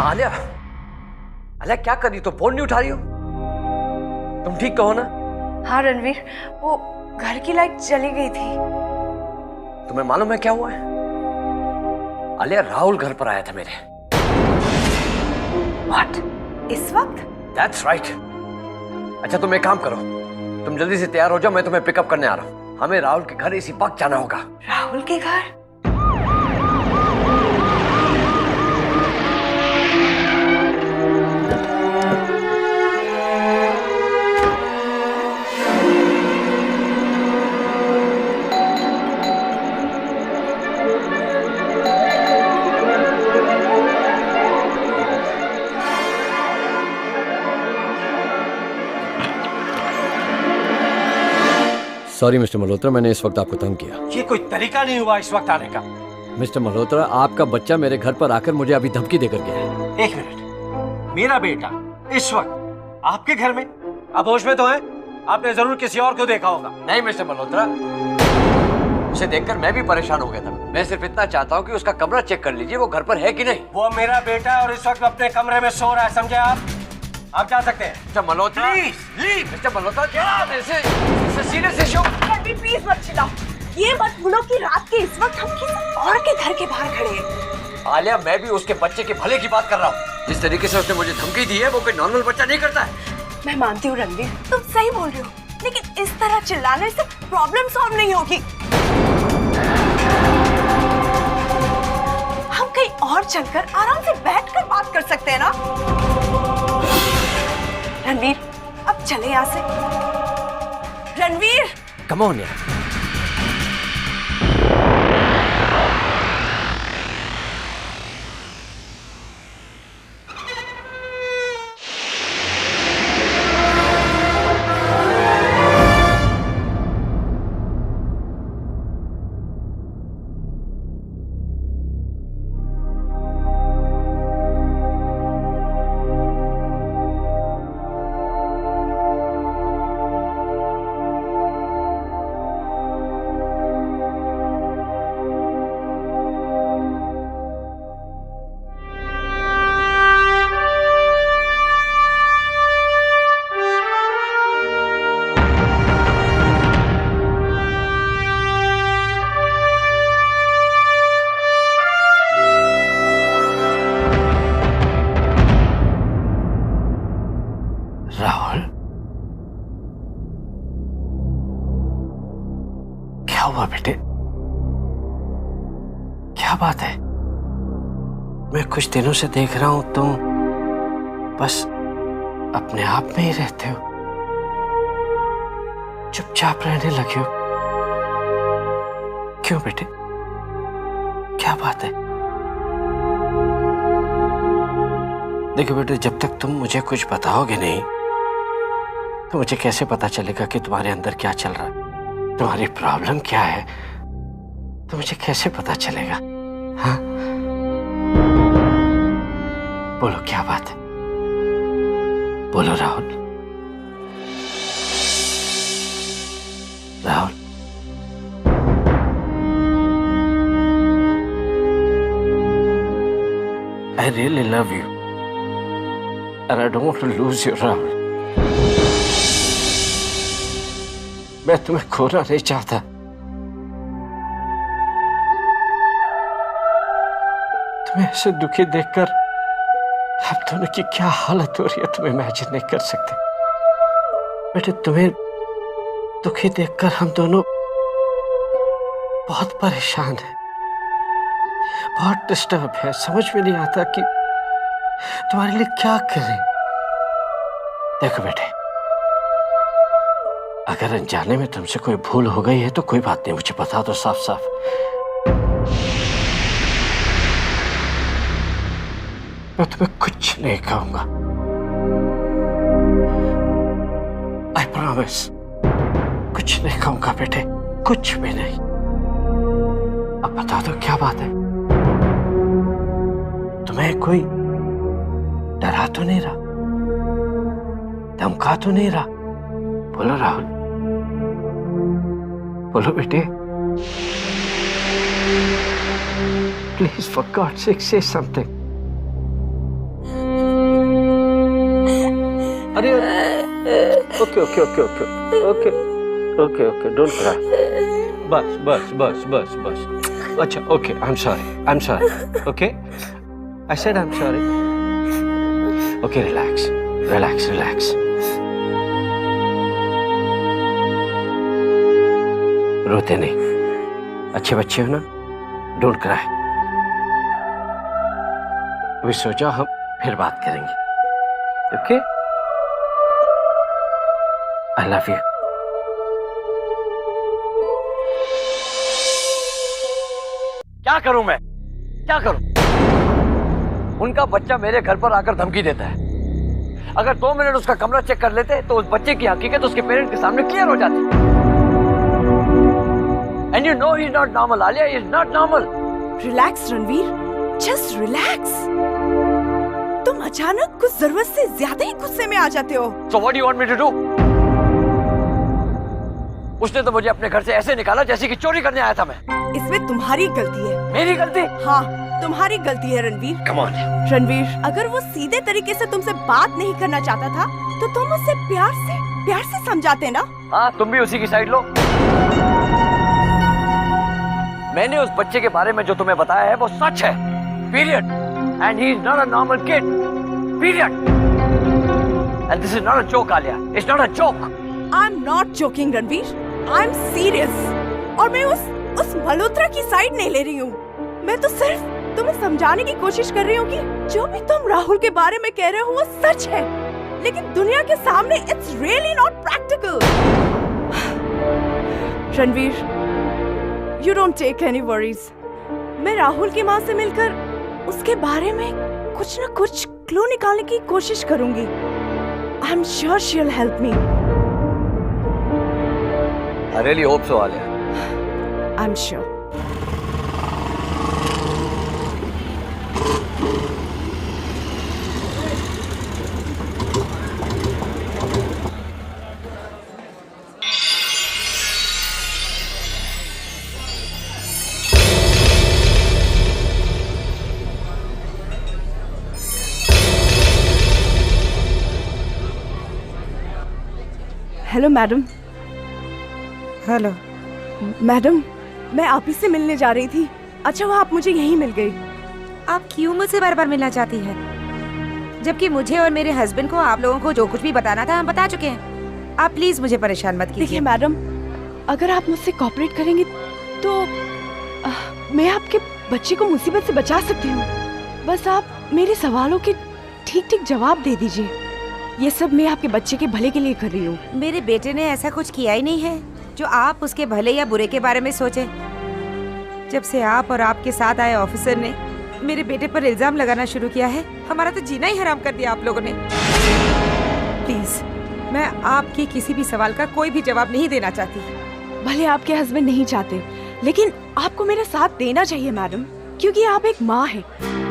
S6: आलिया, आलिया क्या कर रही हो? तो फोन नहीं उठा रही हो? तुम ठीक कहो ना?
S7: हाँ रणवीर, वो घर की लाइट चली गई थी।
S6: तुम्हें मालूम है क्या हुआ है? आलिया, राहुल घर पर आया था मेरे।
S7: What? इस वक्त?
S6: That's right. अच्छा तुम एक काम करो, तुम जल्दी से तैयार हो जाओ, मैं तुम्हें पिकअप करने आ रहा हूँ। हमें राहुल के घर इसी वक्त जाना होगा।
S7: राहुल के घर?
S6: सॉरी मिस्टर मल्होत्रा, मैंने इस वक्त आपको तंग किया।
S12: ये कोई तरीका नहीं हुआ इस वक्त आने का।
S6: मिस्टर मल्होत्रा, आपका बच्चा मेरे घर पर आकर मुझे अभी धमकी देकर गया है।
S12: एक मिनट, मेरा बेटा इस वक्त आपके घर में? आप होश में तो हैं? आपने जरूर किसी और को देखा होगा।
S6: नहीं मिस्टर मल्होत्रा, उसे देखकर मैं भी परेशान हो गया था। मैं सिर्फ इतना चाहता हूँ कि उसका कमरा चेक कर लीजिए, वो घर पर है कि नहीं।
S12: वो मेरा बेटा और इस वक्त अपने कमरे में सो रहा है, समझे आप जा सकते हैं।
S6: Mister Malhotra,
S12: please leave.
S6: Mister Malhotra, serious issue.
S7: Please मत चिल्लाओ। ये मत भूलो कि रात के इस वक्त हम किसी और के घर के बाहर खड़े हैं।
S12: आलिया, मैं भी उसके बच्चे के भले की बात कर रहा हूँ। जिस तरीके से उसने मुझे धमकी दी है वो कोई नॉर्मल बच्चा नहीं करता है।
S7: मैं मानती हूँ रणवीर, तुम सही बोल रहे हो, लेकिन इस तरह चिल्लाने से प्रॉब्लम सॉल्व नहीं होगी। हम कहीं और चलकर आराम से बैठकर बात कर सकते हैं ना। रणवीर, अब चले यहाँ से। रणवीर,
S12: कम ऑन यार। राहुल, क्या हुआ बेटे? क्या बात है? मैं कुछ दिनों से देख रहा हूं तुम बस अपने आप में ही रहते हो, चुपचाप रहने लगे हो। क्यों बेटे, क्या बात है? देखो बेटे, जब तक तुम मुझे कुछ बताओगे नहीं तो मुझे कैसे पता चलेगा कि तुम्हारे अंदर क्या चल रहा है, तुम्हारी प्रॉब्लम क्या है, तो मुझे कैसे पता चलेगा? हाँ, बोलो क्या बात है, बोलो Rahul. Rahul, I really love you and I don't want to lose you, Rahul. मैं तुम्हें खोना नहीं चाहता। तुम्हें ऐसे दुखी देखकर हम दोनों की क्या हालत हो रही है तुम इमेजिन नहीं कर सकते। बेटे, तुम्हें दुखी देखकर हम दोनों बहुत परेशान हैं, बहुत डिस्टर्ब है। समझ में नहीं आता कि तुम्हारे लिए क्या करें। देखो बेटे, अगर अनजाने में तुमसे कोई भूल हो गई है तो कोई बात नहीं, मुझे बता दो साफ साफ। मैं तुम्हें कुछ नहीं कहूंगा, आई प्रॉमिस। कुछ नहीं कहूंगा बेटे, कुछ भी नहीं। अब बता दो क्या बात है? तुम्हें कोई डरा तो नहीं रहा, धमका तो नहीं रहा? बोलो राहुल, बोलो बेटे, प्लीज फॉर गॉड सेक से समथिंग। अरे okay okay okay okay okay okay okay, don't cry. बस बस बस बस बस। अच्छा okay, I am sorry okay, I said I am sorry. Okay, relax relax relax. रोते नहीं, अच्छे बच्चे हो ना, डोंट क्राई। अभी सो जाओ, हम फिर बात करेंगे। Okay, I love you. क्या करूं मैं, क्या करूं? उनका बच्चा मेरे घर पर आकर धमकी देता है। अगर 2 मिनट उसका कमरा चेक कर लेते तो उस बच्चे की हकीकत उसके पेरेंट्स के सामने क्लियर हो जाती। And you know he's not normal, Alia. He's not normal.
S7: Relax Ranveer, just relax. तुम अचानक कुछ जरूरत से ज्यादा ही गुस्से में आ जाते हो।
S12: So what do you want me to do? उसने तो मुझे अपने घर से ऐसे निकाला जैसे कि चोरी करने आया था मैं।
S7: इसमें तुम्हारी गलती है।
S12: मेरी गलती?
S7: हाँ, तुम्हारी गलती है रणवीर।
S12: Come on.
S7: रणवीर, अगर वो सीधे तरीके से तुमसे बात नहीं करना चाहता था तो तुम उसे प्यार से समझाते ना।
S12: हाँ, तुम भी उसी की साइड लो।
S6: मैंने उस बच्चे के बारे में जो तुम्हें बताया है वो सच है, period. And he is not a normal kid, period. And this is not a joke Alia, it's not a joke.
S7: I am not joking Ranveer, I am serious. और मैं उस मल्होत्रा की साइड नहीं ले रही हूँ। मैं तो सिर्फ तुम्हें समझाने की कोशिश कर रही हूँ कि जो भी तुम राहुल के बारे में कह रहे हो वो सच है, लेकिन दुनिया के सामने it's really not practical. Ranveer, you don't take any worries. मैं राहुल की माँ से मिलकर उसके बारे में कुछ न कुछ क्लू निकालने की कोशिश करूंगी। I am sure she will help me.
S6: I really hope so Alia.
S7: I am sure. Hello madam.
S11: Hello
S7: madam, मैं आप ही से मिलने जा रही थी। अच्छा हुआ आप मुझे यहीं मिल गई।
S11: आप क्यों मुझसे बार बार मिलना चाहती है, जबकि मुझे और मेरे हस्बैंड को आप लोगों को जो कुछ भी बताना था हम बता चुके हैं। आप प्लीज मुझे परेशान मत कीजिए।
S7: देखिए मैडम, अगर आप मुझसे कोऑपरेट करेंगी तो मैं आपके बच्चे को मुसीबत से बचा सकती हूँ। बस आप मेरे सवालों के ठीक ठीक जवाब दे दीजिए। ये सब मैं आपके बच्चे के भले के लिए कर रही हूँ।
S11: मेरे बेटे ने ऐसा कुछ किया ही नहीं है जो आप उसके भले या बुरे के बारे में सोचे। जब से आप और आपके साथ आए ऑफिसर ने मेरे बेटे पर इल्जाम लगाना शुरू किया है, हमारा तो जीना ही हराम कर दिया आप लोगों ने। प्लीज, मैं आपके किसी भी सवाल का कोई भी जवाब नहीं देना चाहती।
S7: भले आपके हस्बैंड नहीं चाहते, लेकिन आपको मेरा साथ देना चाहिए मैडम, क्योंकि आप एक माँ हैं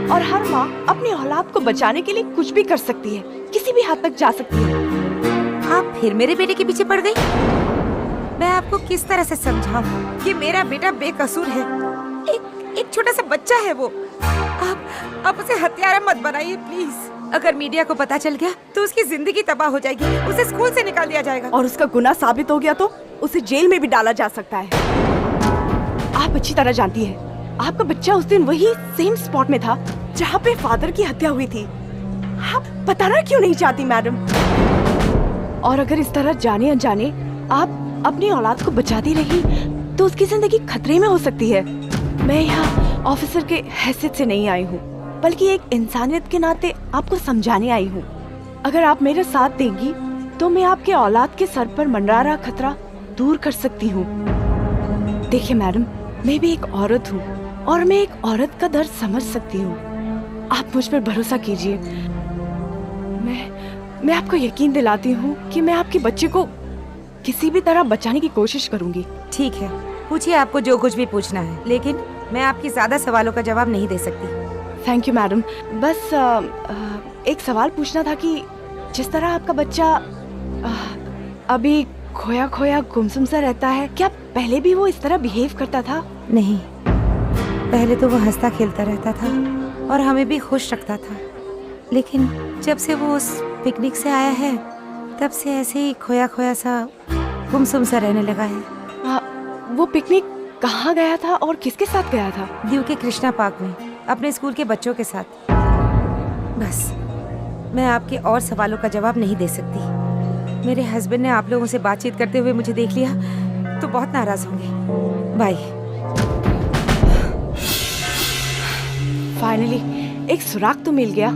S7: और हर माँ अपनी औलाद को बचाने के लिए कुछ भी कर सकती है, किसी भी हद तक जा सकती है।
S11: आप फिर मेरे बेटे के पीछे पड़ गई। मैं आपको किस तरह से समझाऊं कि मेरा बेटा बेकसूर है। एक छोटा सा बच्चा है वो। आप उसे हत्यारा मत बनाइए प्लीज। अगर मीडिया को पता चल गया तो उसकी जिंदगी तबाह हो जाएगी, उसे स्कूल से निकाल दिया जाएगा।
S7: और उसका गुनाह साबित हो गया तो उसे जेल में भी डाला जा सकता है। आप अच्छी तरह जानती है, आपका बच्चा उस दिन वही सेम स्पॉट में था जहाँ पे फादर की हत्या हुई थी। आप बताना क्यों नहीं चाहती मैडम? और अगर इस तरह जाने अनजाने आप अपनी औलाद को बचाती रही तो उसकी जिंदगी खतरे में हो सकती है। मैं यहाँ ऑफिसर के हैसियत से नहीं आई हूँ, बल्कि एक इंसानियत के नाते आपको समझाने आई हूँ। अगर आप मेरा साथ देंगी तो मैं आपके औलाद के सर पर मंडरा रहा खतरा दूर कर सकती हूँ। देखिए मैडम, मैं भी एक औरत हूँ और मैं एक औरत का दर्द समझ सकती हूँ। आप मुझ पर भरोसा कीजिए। मैं आपको यकीन दिलाती हूँ कि मैं आपके बच्चे को किसी भी तरह बचाने की कोशिश करूँगी।
S11: ठीक है, पूछिए आपको जो कुछ भी पूछना है, लेकिन मैं आपकी ज्यादा सवालों का जवाब नहीं दे सकती।
S7: Thank you madam. बस एक सवाल पूछना था कि जिस तरह आपका बच्चा अभी खोया खोया गुमसुम सा रहता है, क्या पहले भी वो इस तरह बिहेव करता था?
S11: नहीं, पहले तो वो हंसता खेलता रहता था और हमें भी खुश रखता था, लेकिन जब से वो उस पिकनिक से आया है तब से ऐसे ही खोया खोया सा गुमसुम सा रहने लगा है।
S7: वो पिकनिक कहाँ गया था और किसके साथ गया था?
S11: दीव के कृष्णा पार्क में अपने स्कूल के बच्चों के साथ। बस, मैं आपके और सवालों का जवाब नहीं दे सकती। मेरे हस्बैंड ने आप लोगों से बातचीत करते हुए मुझे देख लिया तो बहुत नाराज होंगे। बाय।
S7: फाइनली एक सुराग तो मिल गया।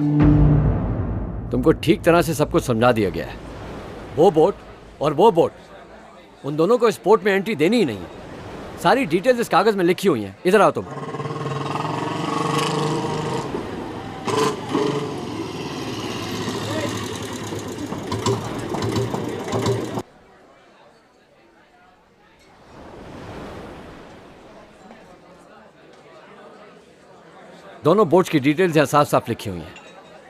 S6: तुमको ठीक तरह से सब कुछ समझा दिया गया है। वो बोट और वो बोट, उन दोनों को इस पोर्ट में एंट्री देनी ही नहीं है। सारी डिटेल्स इस कागज में लिखी हुई हैं। इधर आओ तुम। दोनों बोट्स की डिटेल्स यहाँ साफ साफ लिखी हुई हैं।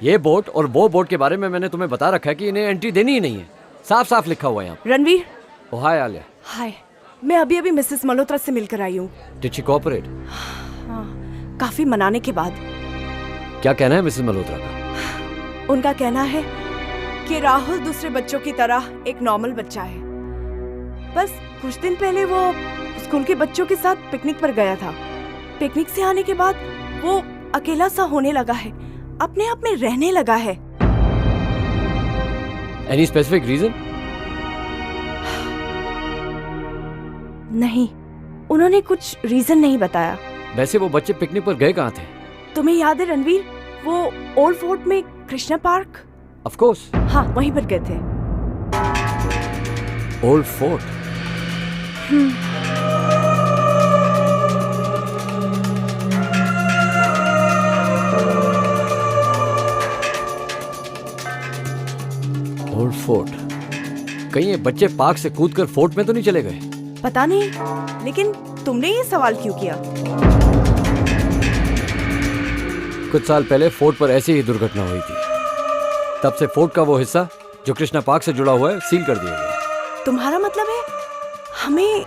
S6: ये बोट और वो बोट के बारे में मैंने तुम्हें बता रखा है कि इन्हें एंट्री देनी ही नहीं है। साफ साफ लिखा हुआ है यहाँ।
S7: रणवीर।
S6: ओ हाय आलिया।
S7: हाय, मैं अभी अभी मिसेस मल्होत्रा से मिलकर आई हूँ।
S6: Did she cooperate?
S7: हाँ, काफी मनाने के बाद।
S6: क्या कहना है मिसेस मल्होत्रा का?
S7: उनका कहना है कि राहुल दूसरे बच्चों की तरह एक नॉर्मल बच्चा है। बस कुछ दिन पहले वो स्कूल के बच्चों के साथ पिकनिक पर गया था। पिकनिक से आने के बाद वो अकेला सा होने लगा है, अपने आप में रहने लगा है।
S6: Any specific reason?
S7: नहीं, उन्होंने कुछ रीजन नहीं बताया।
S6: वैसे वो बच्चे पिकनिक पर गए कहाँ थे?
S7: तुम्हें याद है रणवीर, वो ओल्ड फोर्ट में कृष्णा पार्क?
S6: Of course.
S7: हाँ, वहीं पर गए थे।
S6: Old fort? Old fort. कहीं ये बच्चे पार्क से कूदकर फोर्ट में तो नहीं चले गए?
S7: पता नहीं, लेकिन तुमने ये सवाल क्यों किया?
S6: कुछ साल पहले फोर्ट पर ऐसी ही दुर्घटना हुई थी। तब से फोर्ट का वो हिस्सा जो कृष्णा पार्क से जुड़ा हुआ है सील कर दिया गया।
S7: तुम्हारा मतलब है हमें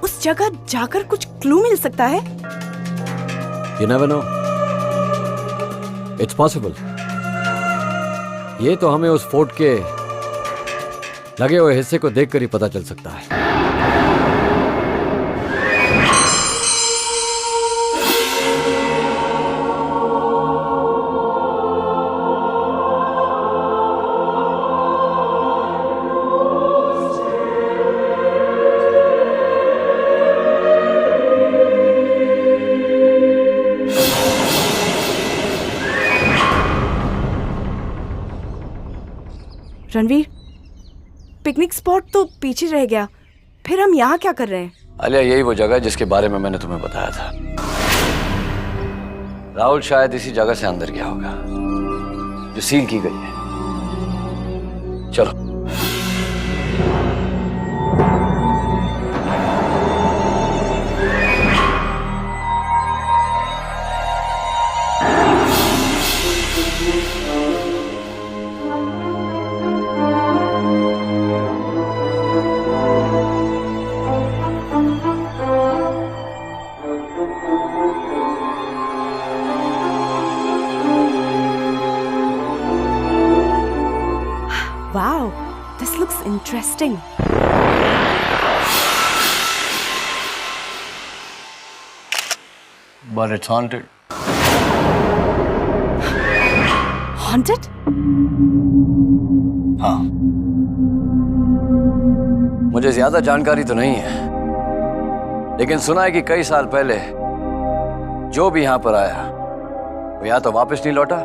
S7: उस जगह जाकर कुछ क्लू मिल सकता है?
S6: You never know. It's possible. ये तो हमें उस फोर्ट के लगे हुए हिस्से को देखकर ही पता चल सकता है।
S7: रणवीर, पिकनिक स्पॉट तो पीछे रह गया, फिर हम यहाँ क्या कर रहे हैं?
S6: आलिया, यही वो जगह है जिसके बारे में मैंने तुम्हें बताया था। राहुल शायद इसी जगह से अंदर गया होगा जो सील की गई है। चलो।
S7: Wow, this looks interesting.
S6: But it's haunted.
S7: Haunted?
S6: हाँ। मुझे ज्यादा जानकारी तो नहीं है, लेकिन सुना है कि कई साल पहले जो भी यहाँ पर आया वो या तो वापस नहीं लौटा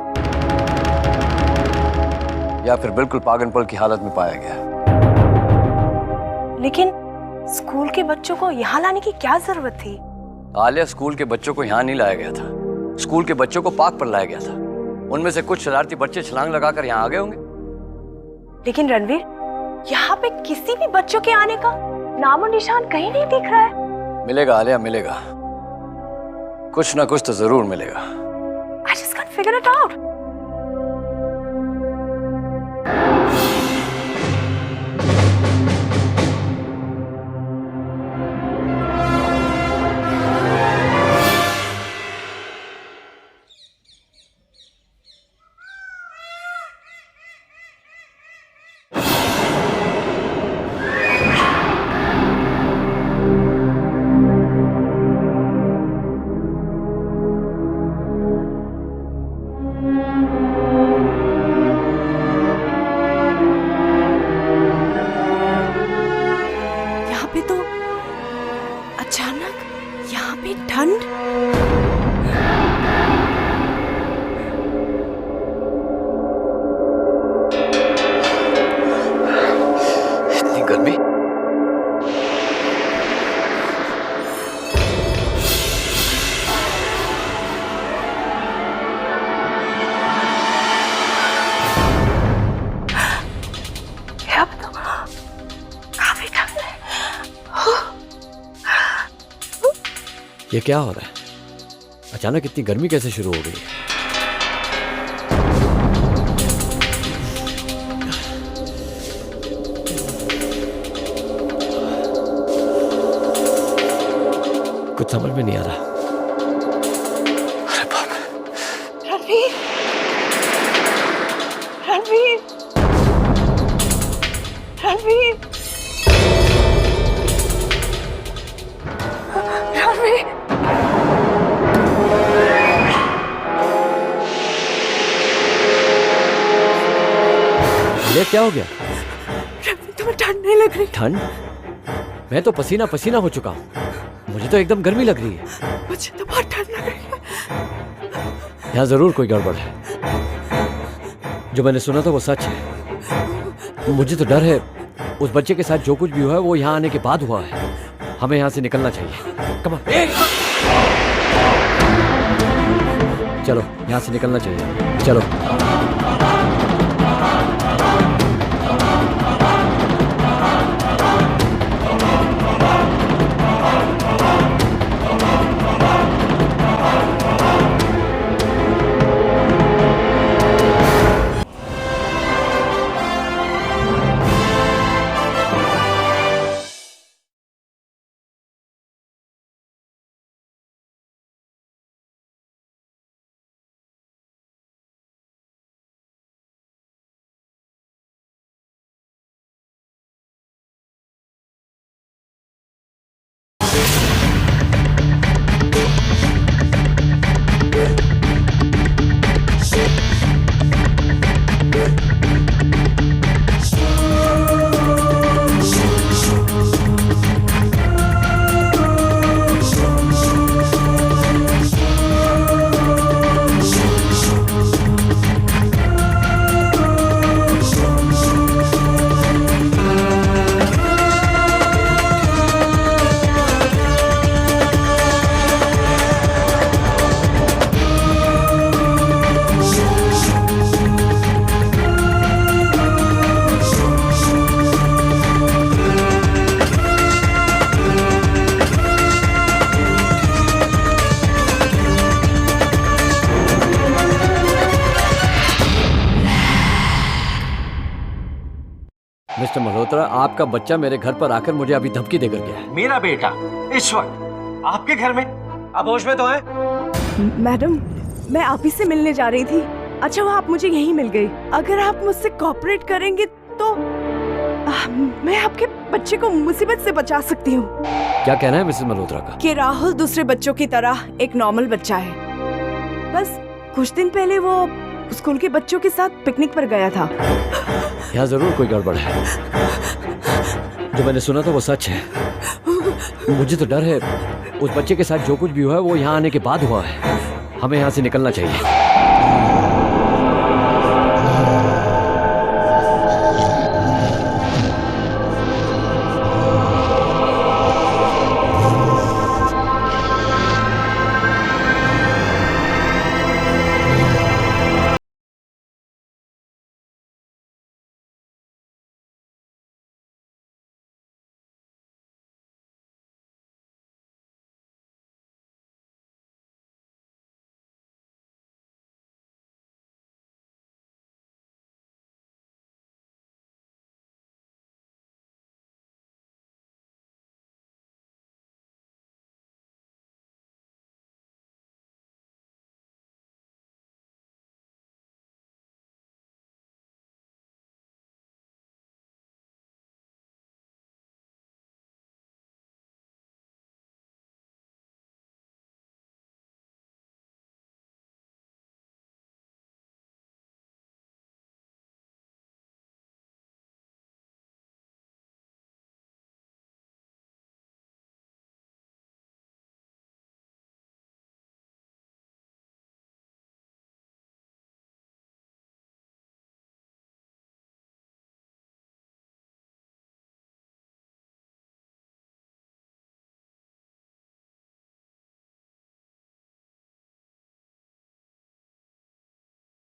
S6: या फिर बिल्कुल पागलपन की हालत में पाया गया।
S7: लेकिन स्कूल के बच्चों को यहाँ लाने की क्या जरूरत थी?
S6: आलिया, स्कूल के बच्चों को यहाँ नहीं लाया गया था, स्कूल के बच्चों को पार्क पर लाया गया था। उनमें से कुछ शरारती बच्चे छलांग लगाकर यहाँ आ गए होंगे।
S7: लेकिन रणवीर, यहाँ पे किसी भी बच्चों के आने का नामो निशान कहीं नहीं दिख रहा है।
S6: मिलेगा आलिया, मिलेगा, कुछ ना कुछ तो जरूर मिलेगा।
S7: I just can't figure it out. ठंड।
S6: इतनी गर्मी।
S11: अब तो काफी ठंड है।
S6: ये क्या हो रहा है? अचानक इतनी गर्मी कैसे शुरू हो गई? कुछ समझ में नहीं आ रहा। अरे बाप रे।
S11: रणवीर, रणवीर, रणवीर।
S6: क्या हो गया?
S7: तुम्हें ठंड नहीं लग रही?
S6: ठंड? मैं तो पसीना पसीना हो चुका हूँ, मुझे तो एकदम गर्मी लग रही है।
S7: मुझे तो बहुत ठंड लग रही है।
S6: यहाँ जरूर कोई गड़बड़ है। जो मैंने सुना था वो सच है। मुझे तो डर है उस बच्चे के साथ जो कुछ भी हुआ है वो यहाँ आने के बाद हुआ है। हमें यहाँ से निकलना चाहिए। Come on. चलो यहाँ से निकलना चाहिए, चलो। मिस्टर मल्होत्रा, आपका बच्चा मेरे घर पर आकर मुझे अभी धमकी देकर गया है।
S12: मेरा बेटा इस वक्त आपके घर में? अब होश में तो है?
S7: मैडम, मैं आप ही से मिलने जा रही थी। अच्छा वो आप मुझे यहीं मिल गई। अगर आप मुझसे कोऑपरेट करेंगे तो मैं आपके बच्चे को मुसीबत से बचा सकती हूँ।
S6: क्या कहना है मिसेस मल्होत्रा का?
S7: कि राहुल दूसरे बच्चों की तरह एक नॉर्मल बच्चा है। बस कुछ दिन पहले वो स्कूल के बच्चों के साथ पिकनिक पर गया था।
S6: यहाँ जरूर कोई गड़बड़ है। जो मैंने सुना था वो सच है। मुझे तो डर है उस बच्चे के साथ जो कुछ भी हुआ है वो यहाँ आने के बाद हुआ है। हमें यहाँ से निकलना चाहिए।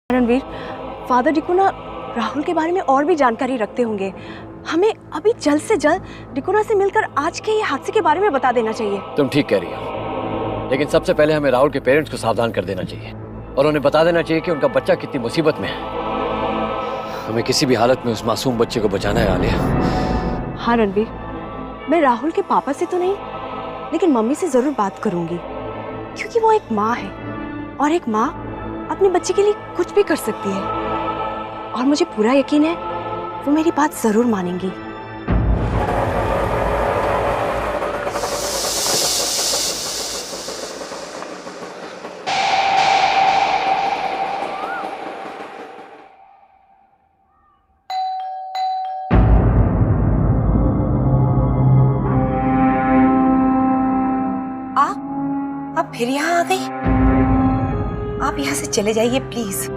S8: रणवीर, फादर डिकोना राहुल के बारे में और भी जानकारी रखते होंगे। हमें अभी जल्द से जल्द डिकोना से मिलकर आज के ये हादसे के बारे में बता देना चाहिए।
S6: तुम ठीक कह रही हो, लेकिन सबसे पहले हमें राहुल के पेरेंट्स को सावधान कर देना चाहिए और उन्हें बता देना चाहिए कि उनका बच्चा कितनी मुसीबत में है। हमें किसी भी हालत में उस मासूम बच्चे को बचाना है आलिया।
S8: हाँ रणवीर, मैं राहुल के पापा से तो नहीं, लेकिन मम्मी से जरूर बात करूंगी, क्योंकि वो एक माँ है और एक माँ अपने बच्चे के लिए कुछ भी कर सकती है। और मुझे पूरा यकीन है वो मेरी बात जरूर मानेंगी।
S11: फिर यहाँ आ गई। आप यहाँ से चले जाइए प्लीज।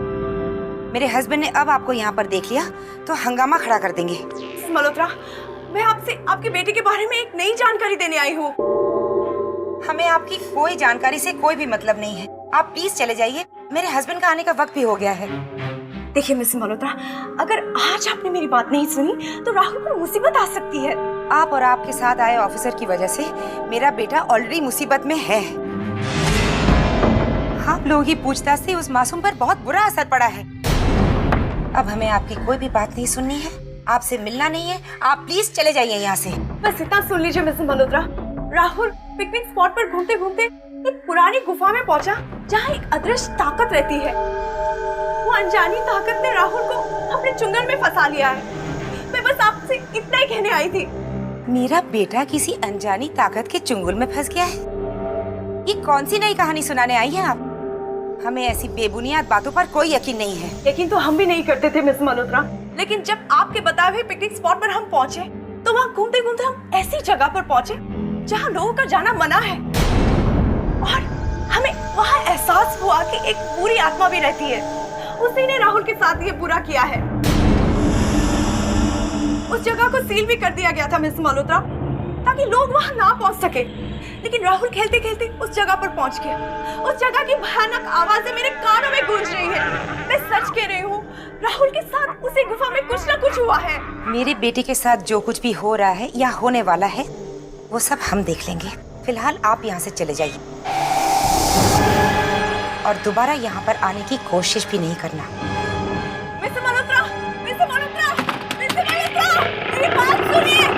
S11: मेरे हस्बैंड ने अब आपको यहाँ पर देख लिया तो हंगामा खड़ा कर देंगे।
S7: मल्होत्रा, मैं आपसे आपके बेटे के बारे में एक नई जानकारी देने आई हूँ।
S11: हमें आपकी कोई जानकारी से कोई भी मतलब नहीं है। आप प्लीज चले जाइए, मेरे हस्बैंड का आने का वक्त भी हो गया है।
S7: देखिए मिस मल्होत्रा, अगर आज आपने मेरी बात नहीं सुनी तो राहुल को मुसीबत आ सकती है।
S11: आप और आपके साथ आए ऑफिसर की वजह से मेरा बेटा ऑलरेडी मुसीबत में है। आप लोगों की पूछताछ से उस मासूम पर बहुत बुरा असर पड़ा है। अब हमें आपकी कोई भी बात नहीं सुननी है, आपसे मिलना नहीं है। आप प्लीज चले जाइए यहाँ से।
S7: बस इतना सुन लीजिए miss Malhotra. Rahul picnic spot पर घूमते घूमते एक पुरानी गुफा में पहुंचा जहाँ एक अदृश्य ताकत रहती है। वो अनजानी ताकत ने राहुल को अपने चुंगल में फंसा लिया है। मैं बस आपसे इतना ही कहने आई थी।
S11: मेरा बेटा किसी अनजानी ताकत के चुंगल में फंस गया है? ये कौन सी नई कहानी सुनाने आई हैं आप? हमें ऐसी बेबुनियाद बातों पर कोई यकीन नहीं है।
S7: यकीन तो हम भी नहीं करते थे मिस मल्होत्रा, लेकिन जब आपके बताए हुए पिकनिक स्पॉट पर हम पहुंचे तो वहाँ घूमते घूमते हम ऐसी जगह पर पहुंचे जहाँ लोगों का जाना मना है, और हमें वहाँ एहसास हुआ कि एक बुरी आत्मा भी रहती है। उसी ने राहुल के साथ ये बुरा किया है। उस जगह को सील भी कर दिया गया था मिस मल्होत्रा, ताकि लोग वहाँ ना पहुँच सके। लेकिन राहुल खेलते खेलते उस जगह पर पहुँच गया। उस जगह की भयानक आवाजें मेरे कानों में गूंज रही है। मैं सच कह रही हूँ, राहुल के साथ उसी गुफा में कुछ न कुछ हुआ है।
S11: मेरे बेटे के साथ जो कुछ भी हो रहा है या होने वाला है वो सब हम देख लेंगे। फिलहाल आप यहाँ से चले जाइए और दोबारा यहाँ पर आने की कोशिश भी नहीं करना।
S7: Miss Malhotra, miss Malhotra, miss Malhotra, मेरी बात सुनिए।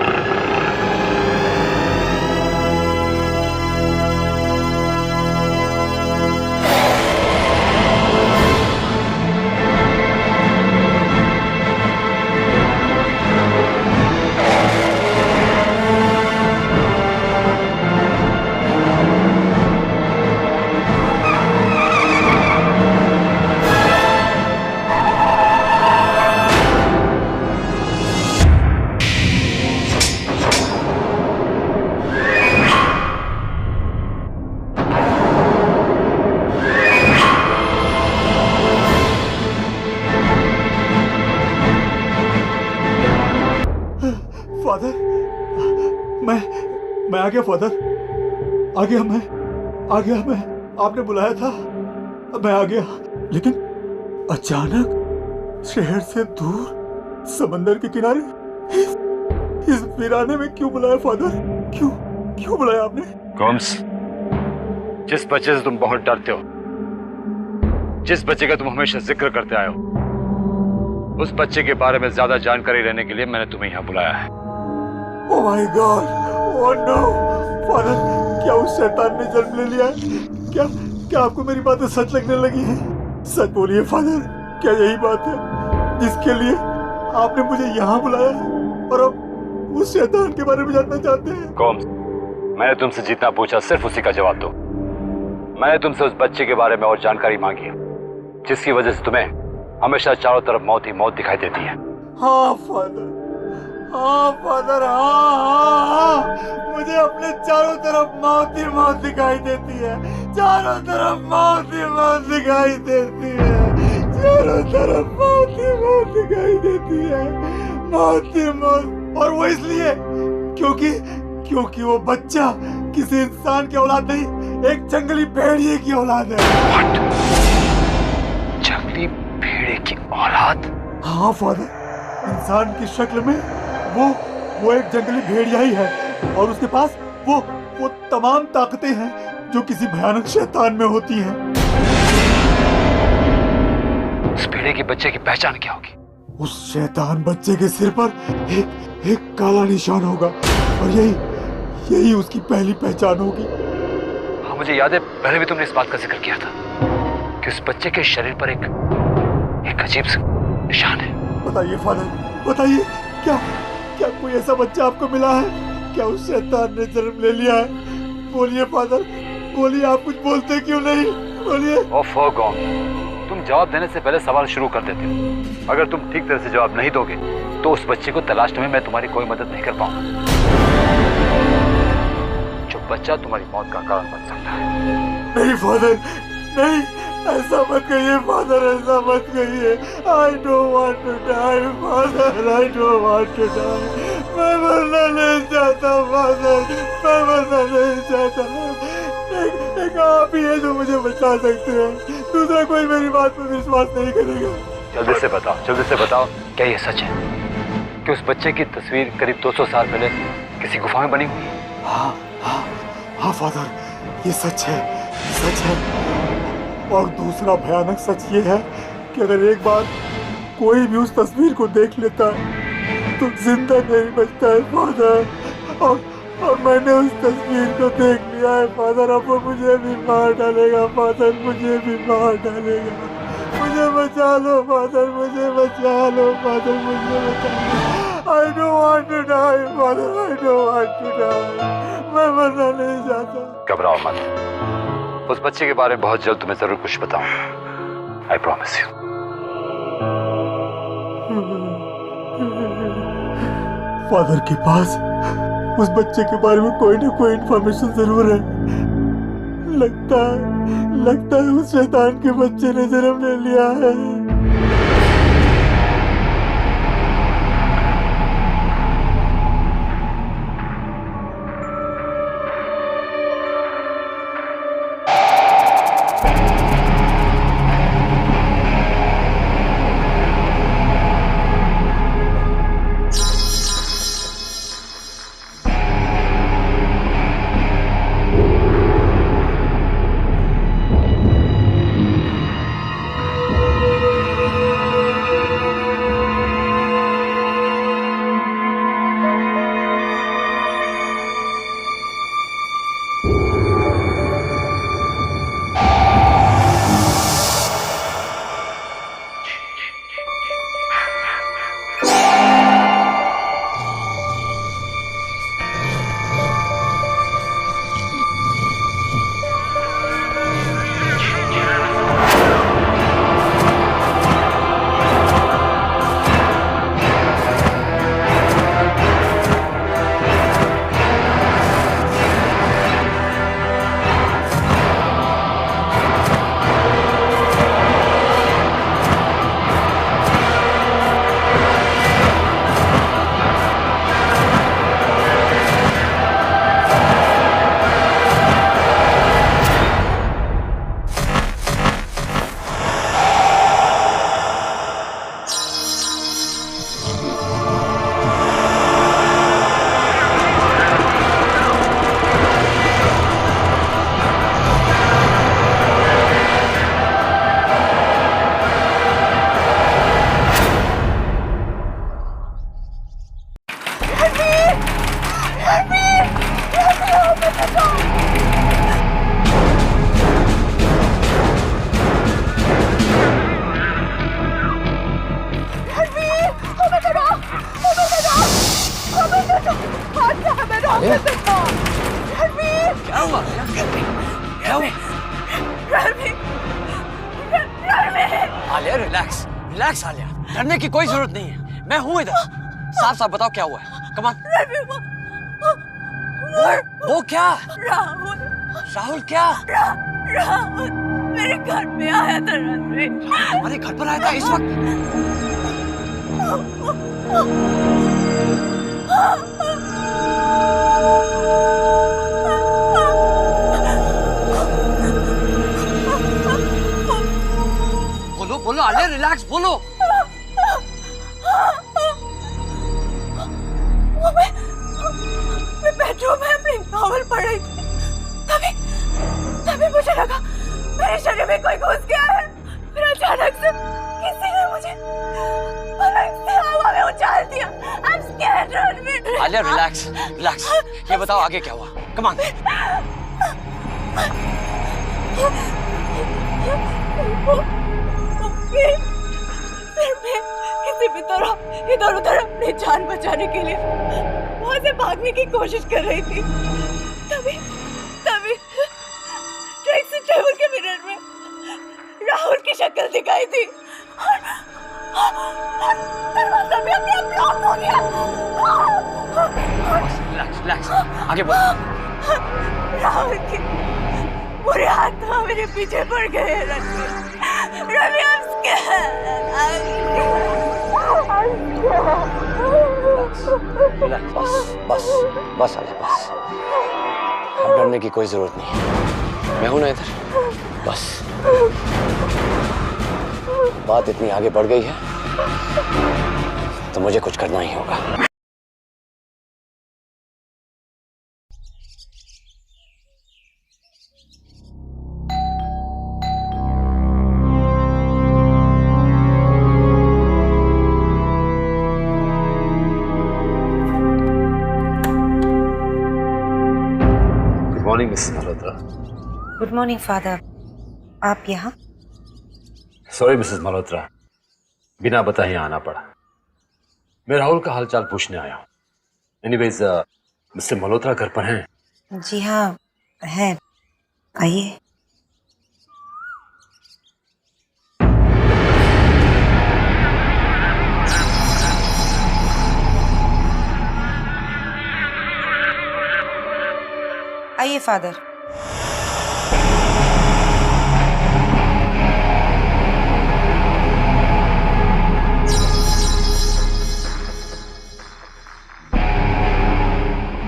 S1: फादर, मैं आ गया फादर, आ गया मैं, आपने बुलाया था, मैं आ गया। लेकिन अचानक शहर से दूर समंदर के किनारे इस वीराने में क्यों बुलाया फादर? क्यों बुलाया आपने?
S5: गोम्स, जिस बच्चे से तुम बहुत डरते हो, जिस बच्चे का तुम हमेशा जिक्र करते आए हो, उस बच्चे के बारे में ज्यादा जानकारी लेने के लिए मैंने तुम्हें यहाँ बुलाया है।
S1: Oh my God, oh no father, क्या उस शैतान ने जन्म ले लिया है? क्या आपको मेरी बातें सच लगने लगी हैं? सच बोलिए फादर, क्या यही बात है जिसके लिए आपने मुझे यहाँ बुलाया है और अब उस शैतान के बारे में जानना चाहते हैं?
S5: गोम्स, मैंने तुमसे जितना पूछा सिर्फ उसी का जवाब दो। मैंने तुमसे उस बच्चे के बारे में और जानकारी मांगी है जिसकी वजह से तुम्हें हमेशा चारों तरफ मौत ही मौत दिखाई देती है।
S1: हाँ फादर, हाँ, मुझे अपने चारों तरफ मौत ही मौत दिखाई देती है। चारों तरफ मौत ही मौत दिखाई देती है। चारों तरफ मौत ही मौत दिखाई देती है। मौत ही मौत। और वो इसलिए क्योंकि वो बच्चा किसी इंसान की औलाद नहीं, एक जंगली भेड़िए की औलाद है।
S5: What? जंगली भेड़िए की औलाद?
S1: हाँ फादर, इंसान की शक्ल में वो एक जंगली भेड़िया ही है और उसके पास वो तमाम ताकतें हैं जो किसी भयानक शैतान में होती हैं।
S5: उस भेड़िए के बच्चे की पहचान क्या होगी?
S1: उस शैतान बच्चे के सिर पर एक काला निशान होगा और यही उसकी पहली पहचान होगी।
S5: हाँ, मुझे याद है पहले भी तुमने इस बात का जिक्र किया था कि उस बच्चे के शरीर पर एक अजीब सा निशान है।
S1: बताइए फादर, बताइए, क्या कोई ऐसा बच्चा आपको मिला है? क्या उस शैतान ने जन्म ले लिया है? बोलिए फादर, बोलिए, आप कुछ बोलते क्यों नहीं? बोलिए।
S5: ओफो गॉन, तुम जवाब देने से पहले सवाल शुरू कर देते हो। अगर तुम ठीक तरह से जवाब नहीं दोगे तो उस बच्चे को तलाशने में मैं तुम्हारी कोई मदद नहीं कर पाऊंगा। जो बच्चा तुम्हारी मौत का कारण बन सकता है।
S1: नहीं फादर, नहीं, ऐसा मत कहिए फादर, ऐसा मत कहिए। I don't want to die father, I don't want to die. मैं मरना नहीं चाहता फादर, मैं मरना नहीं चाहता। एक आप ही है जो मुझे बचा सकते हैं, दूसरा कोई मेरी बात पर विश्वास नहीं करेगा।
S5: जल्दी से बताओ, क्या ये सच है कि उस बच्चे की तस्वीर करीब 200 साल पहले किसी गुफा में बनी हुई है?
S1: हाँ फादर, ये सच है, सच है। और दूसरा भयानक सच ये है कि अगर एक बार कोई भी उस तस्वीर को देख लेता है तो जिंदा नहीं बचता है फादर। और मैंने उस तस्वीर को देख लिया है फादर। अब वो मुझे भी मार डालेगा फादर, मुझे भी मार डालेगा। मुझे बचा लो फादर, मुझे बचा लो फादर, मुझे बचा लो। I don't want to die father, I don't want to die. मैं मरना नहीं चाहता।
S5: घबराओ मत, उस बच्चे के बारे में बहुत जल्द तुम्हें जरूर कुछ बताऊंगा। I promise you.
S1: फादर के पास उस बच्चे के बारे में कोई ना कोई इंफॉर्मेशन जरूर है। लगता है उस शैतान के बच्चे ने जन्म ले लिया है।
S6: आलिया रिलैक्स रिलैक्स आलिया, डरने की कोई जरूरत नहीं है, मैं हूँ इधर। साफ साफ बताओ क्या हुआ है। Come on. वो क्या?
S7: राहुल।
S6: राहुल क्या?
S7: राहुल मेरे घर में आया था रणवीर।
S6: तुम्हारे घर पर आया था इस वक्त? बोलो बोलो आलिया, रिलैक्स बोलो।
S7: मैं बेडरूम में अपनी नॉवल पढ़ रही थी, तभी मुझे लगा मेरे शरीर में कोई घुस गया है। फिर अचानक से किसी ने मुझे पलंग से हवा में उछाल दिया। I'm scared, Ranveer.
S6: Alia relax relax, ये बताओ आगे क्या हुआ। Come on.
S7: फिर मैं किसी भी तरह इधर उधर अपनी जान बचाने के लिए वहां से भागने की कोशिश कर रही थी। तभी टैक्सी ड्राइवर के मिरर में राहुल की शक्ल दिखाई थी और दरवाजा भी अपने आप लॉक हो गया।
S6: रिलैक्स रिलैक्स, आगे बढ़ो।
S11: राहुल के बुरे आत्मा मेरे पीछे पड़ गए रवि। रवि
S6: बस बस आजा, बस। अब डरने की कोई जरूरत नहीं, मैं हूं ना इधर। बस बात इतनी आगे बढ़ गई है तो मुझे कुछ करना ही होगा।
S5: Good morning Mrs Malhotra.
S11: Good morning father, आप यहाँ?
S5: सॉरी मिसेस मल्होत्रा, बिना बताए यहाँ आना पड़ा। मैं राहुल का हालचाल पूछने आया हूँ। एनीवेज मिस्टर मल्होत्रा घर पर हैं?
S11: जी हाँ है, आइए। आइए फादर।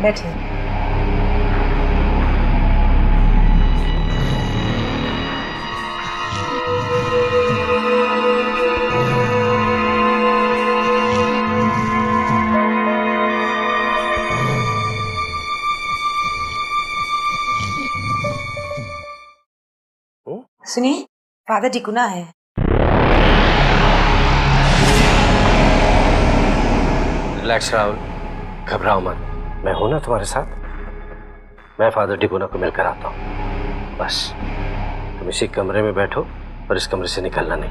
S11: बैठिए। सुनिए, फादर डिकुना है।
S12: रिलैक्स राहुल, घबराओ मत, मैं हूं ना तुम्हारे साथ। मैं फादर डिकुना को मिलकर आता हूं। बस तुम इसी कमरे में बैठो और इस कमरे से निकलना नहीं।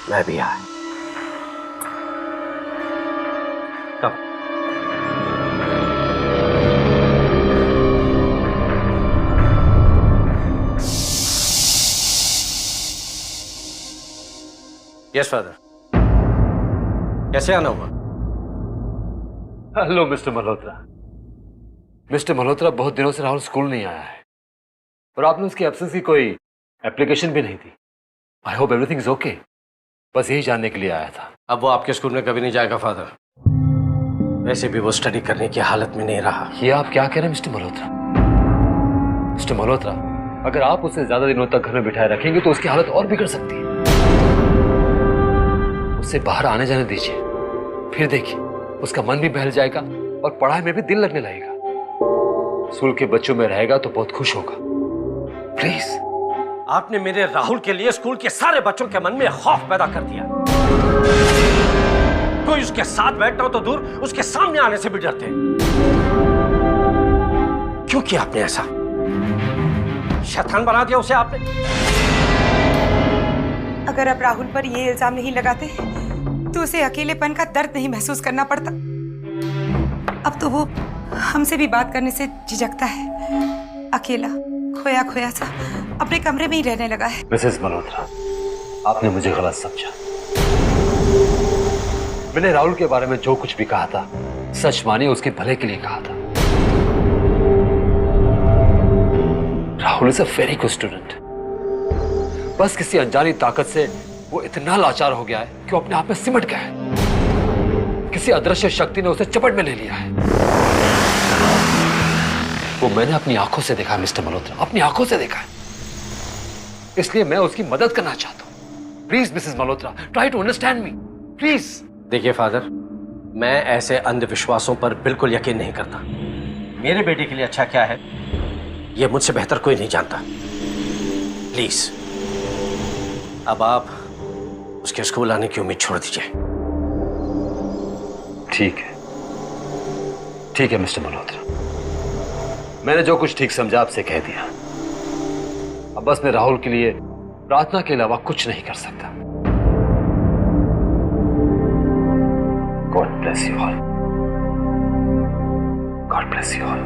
S12: मैं भी आया। कब? यस फादर, कैसे आना हुआ?
S5: Hello mister Malhotra. Mister Malhotra, बहुत दिनों से राहुल स्कूल नहीं आया है और आपने उसकी एब्सेंस की कोई एप्लीकेशन भी नहीं दी। I hope everything is okay. बस यही जानने के लिए आया था।
S12: अब वो आपके स्कूल में कभी नहीं जाएगा फादर। वैसे भी वो स्टडी करने की हालत में नहीं रहा।
S5: ये आप क्या कह रहे हैं मिस्टर मल्होत्रा? मिस्टर मल्होत्रा, अगर आप उसे ज्यादा दिनों तक घर में बिठाए रखेंगे तो उसकी हालत और बिगड़ सकती है। उसे बाहर आने जाने दीजिए, फिर देखिए उसका मन भी बहल जाएगा और पढ़ाई में भी दिल लगने लगेगा। स्कूल के बच्चों में रहेगा तो बहुत खुश होगा। प्लीज।
S12: आपने मेरे राहुल के लिए स्कूल के सारे बच्चों के मन में खौफ पैदा कर दिया। कोई उसके साथ बैठना हो तो दूर, उसके सामने आने से भी डरते। क्यों किया आपने ऐसा? शैतान बना दिया उसे आपने।
S11: अगर आप राहुल पर ये इल्जाम नहीं लगाते तो उसे अकेलेपन का दर्द नहीं महसूस करना पड़ता। अब तो वो हमसे भी बात करने से झिझकता है। अकेला, खोया खोया सा अपने कमरे में ही रहने लगा है।
S5: मिसेस मल्होत्रा, आपने मुझे गलत समझा। मैंने राहुल के बारे में जो कुछ भी कहा था, सच मानिए उसके भले के लिए कहा था। Rahul is a very good student. बस किसी अनजानी ताकत से वो इतना लाचार हो गया है कि वो अपने आप में सिमट गया है। किसी अदृश्य शक्ति ने उसे चपट में ले लिया है। वो मैंने अपनी आंखों से देखा है मिस्टर मल्होत्रा, अपनी आंखों से देखा है। इसलिए मैं उसकी मदद करना चाहता हूं। Please Mrs Malhotra, try to understand me please.
S12: देखिए फादर, मैं ऐसे अंधविश्वासों पर बिल्कुल यकीन नहीं करता। मेरे बेटे के लिए अच्छा क्या है ये मुझसे बेहतर कोई नहीं जानता। प्लीज अब आप उसके स्कूल आने की उम्मीद छोड़ दीजिए।
S5: ठीक है मिस्टर मल्होत्रा, मैंने जो कुछ ठीक समझा आपसे कह दिया। अब बस मैं राहुल के लिए प्रार्थना के अलावा कुछ नहीं कर सकता। God bless you all. God bless you all.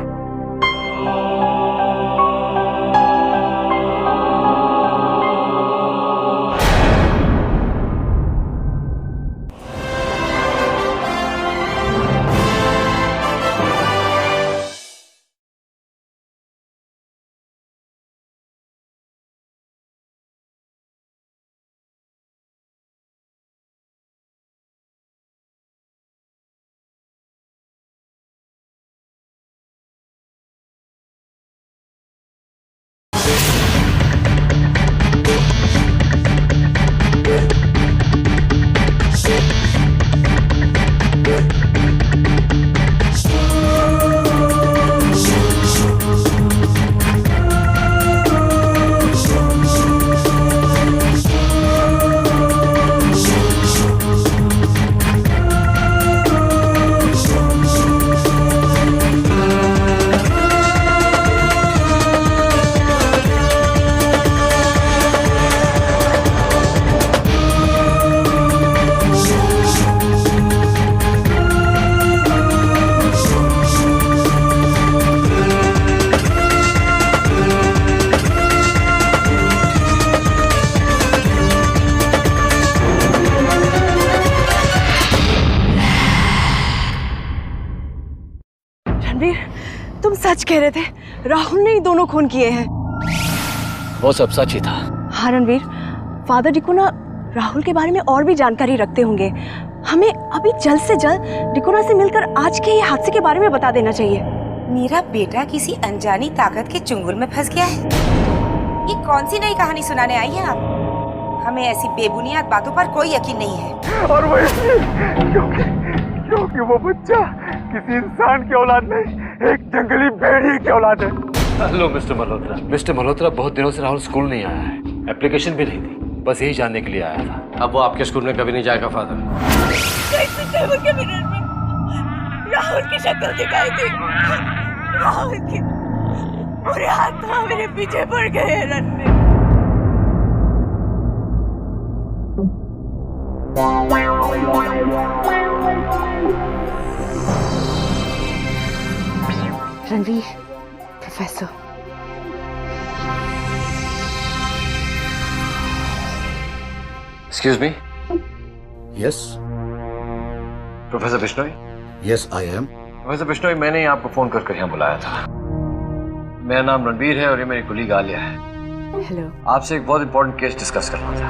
S7: Ranveer, तुम सच कह रहे थे, राहुल ने ही दोनों खून किए हैं।
S6: वो सब सच ही था।
S7: हाँ रणवीर, फादर डिकोना राहुल के बारे में और भी जानकारी रखते होंगे। हमें अभी जल्द से जल्द डिकोना से मिलकर आज के ये हादसे के बारे में बता देना चाहिए।
S11: मेरा बेटा किसी अनजानी ताकत के चुंगल में फंस गया है। ये कौन सी नई कहानी सुनाने आई है आप? हमें ऐसी बेबुनियाद बातों पर कोई यकीन नहीं है।
S1: और वो क्योंकि वो बच्चा किसी इंसान की औलाद नहीं, एक जंगली भेड़िए की औलाद है।
S5: Hello mister Malhotra. Mister Malhotra, बहुत दिनों से राहुल स्कूल नहीं आया है। एप्लीकेशन भी नहीं दी, बस यही जानने के लिए आया था।
S12: अब वो आपके स्कूल में कभी नहीं जाएगा फादर।
S7: राहुल की शक्ल दिखाई थी, राहुल की पूरे आत्मा मेरे पीछे पड़ गए Ranveer. Ranveer, professor.
S6: Excuse me.
S4: Yes
S6: professor Bishnoi.
S4: Yes I am.
S6: Professor Bishnoi, मैंने ही आपको फोन कर यहाँ बुलाया था। मेरा नाम रणवीर है और ये मेरी कुलीग आलिया है।
S7: हेलो।
S6: आपसे एक बहुत इंपॉर्टेंट केस डिस्कस करना था।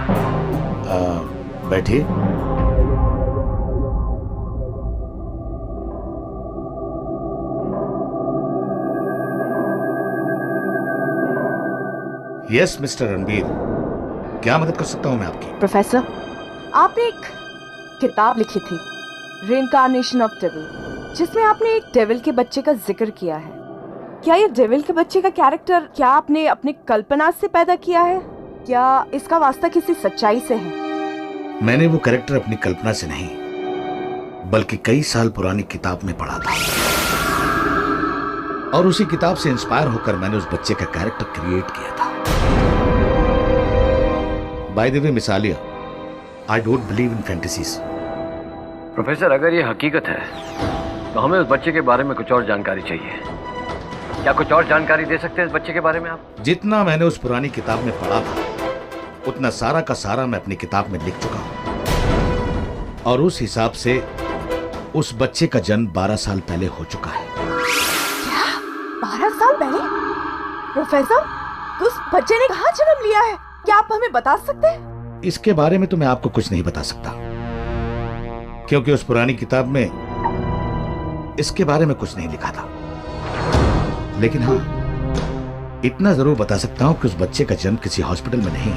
S4: बैठिए। यस मिस्टर रणबीर, क्या मदद कर सकता हूं मैं आपकी?
S7: प्रोफेसर, आपने एक किताब लिखी थी, रिइंकार्नेशन ऑफ डेविल, जिसमें आपने एक डेविल के बच्चे का जिक्र किया है। क्या ये डेविल के बच्चे का कैरेक्टर क्या आपने अपनी कल्पना से पैदा किया है? क्या इसका वास्ता किसी सच्चाई से है?
S4: मैंने वो कैरेक्टर अपनी कल्पना से नहीं, बल्कि कई साल पुरानी किताब में पढ़ा था, और उसी किताब से इंस्पायर होकर मैंने उस बच्चे का कैरेक्टर क्रिएट किया था। By the way miss Alia, I don't believe in fantasies.
S6: Professor, अगर ये हकीकत है तो हमें उस बच्चे के बारे में कुछ और जानकारी चाहिए। क्या कुछ और जानकारी दे सकते हैं इस बच्चे के बारे में आप?
S4: जितना मैंने उस पुरानी किताब में पढ़ा था, उतना सारा का सारा मैं अपनी किताब में लिख चुका हूं, और उस हिसाब से उस बच्चे का जन्म 12 साल पहले हो चुका है।
S7: क्या 12 साल पहले? प्रोफेसर, तो उस बच्चे ने कहाँ जन्म लिया है? क्या आप हमें बता सकते हैं?
S4: इसके बारे में तो मैं आपको कुछ नहीं बता सकता, क्योंकि उस पुरानी किताब में इसके बारे में कुछ नहीं लिखा था। लेकिन हाँ, इतना जरूर बता सकता हूं कि उस बच्चे का जन्म किसी हॉस्पिटल में नहीं,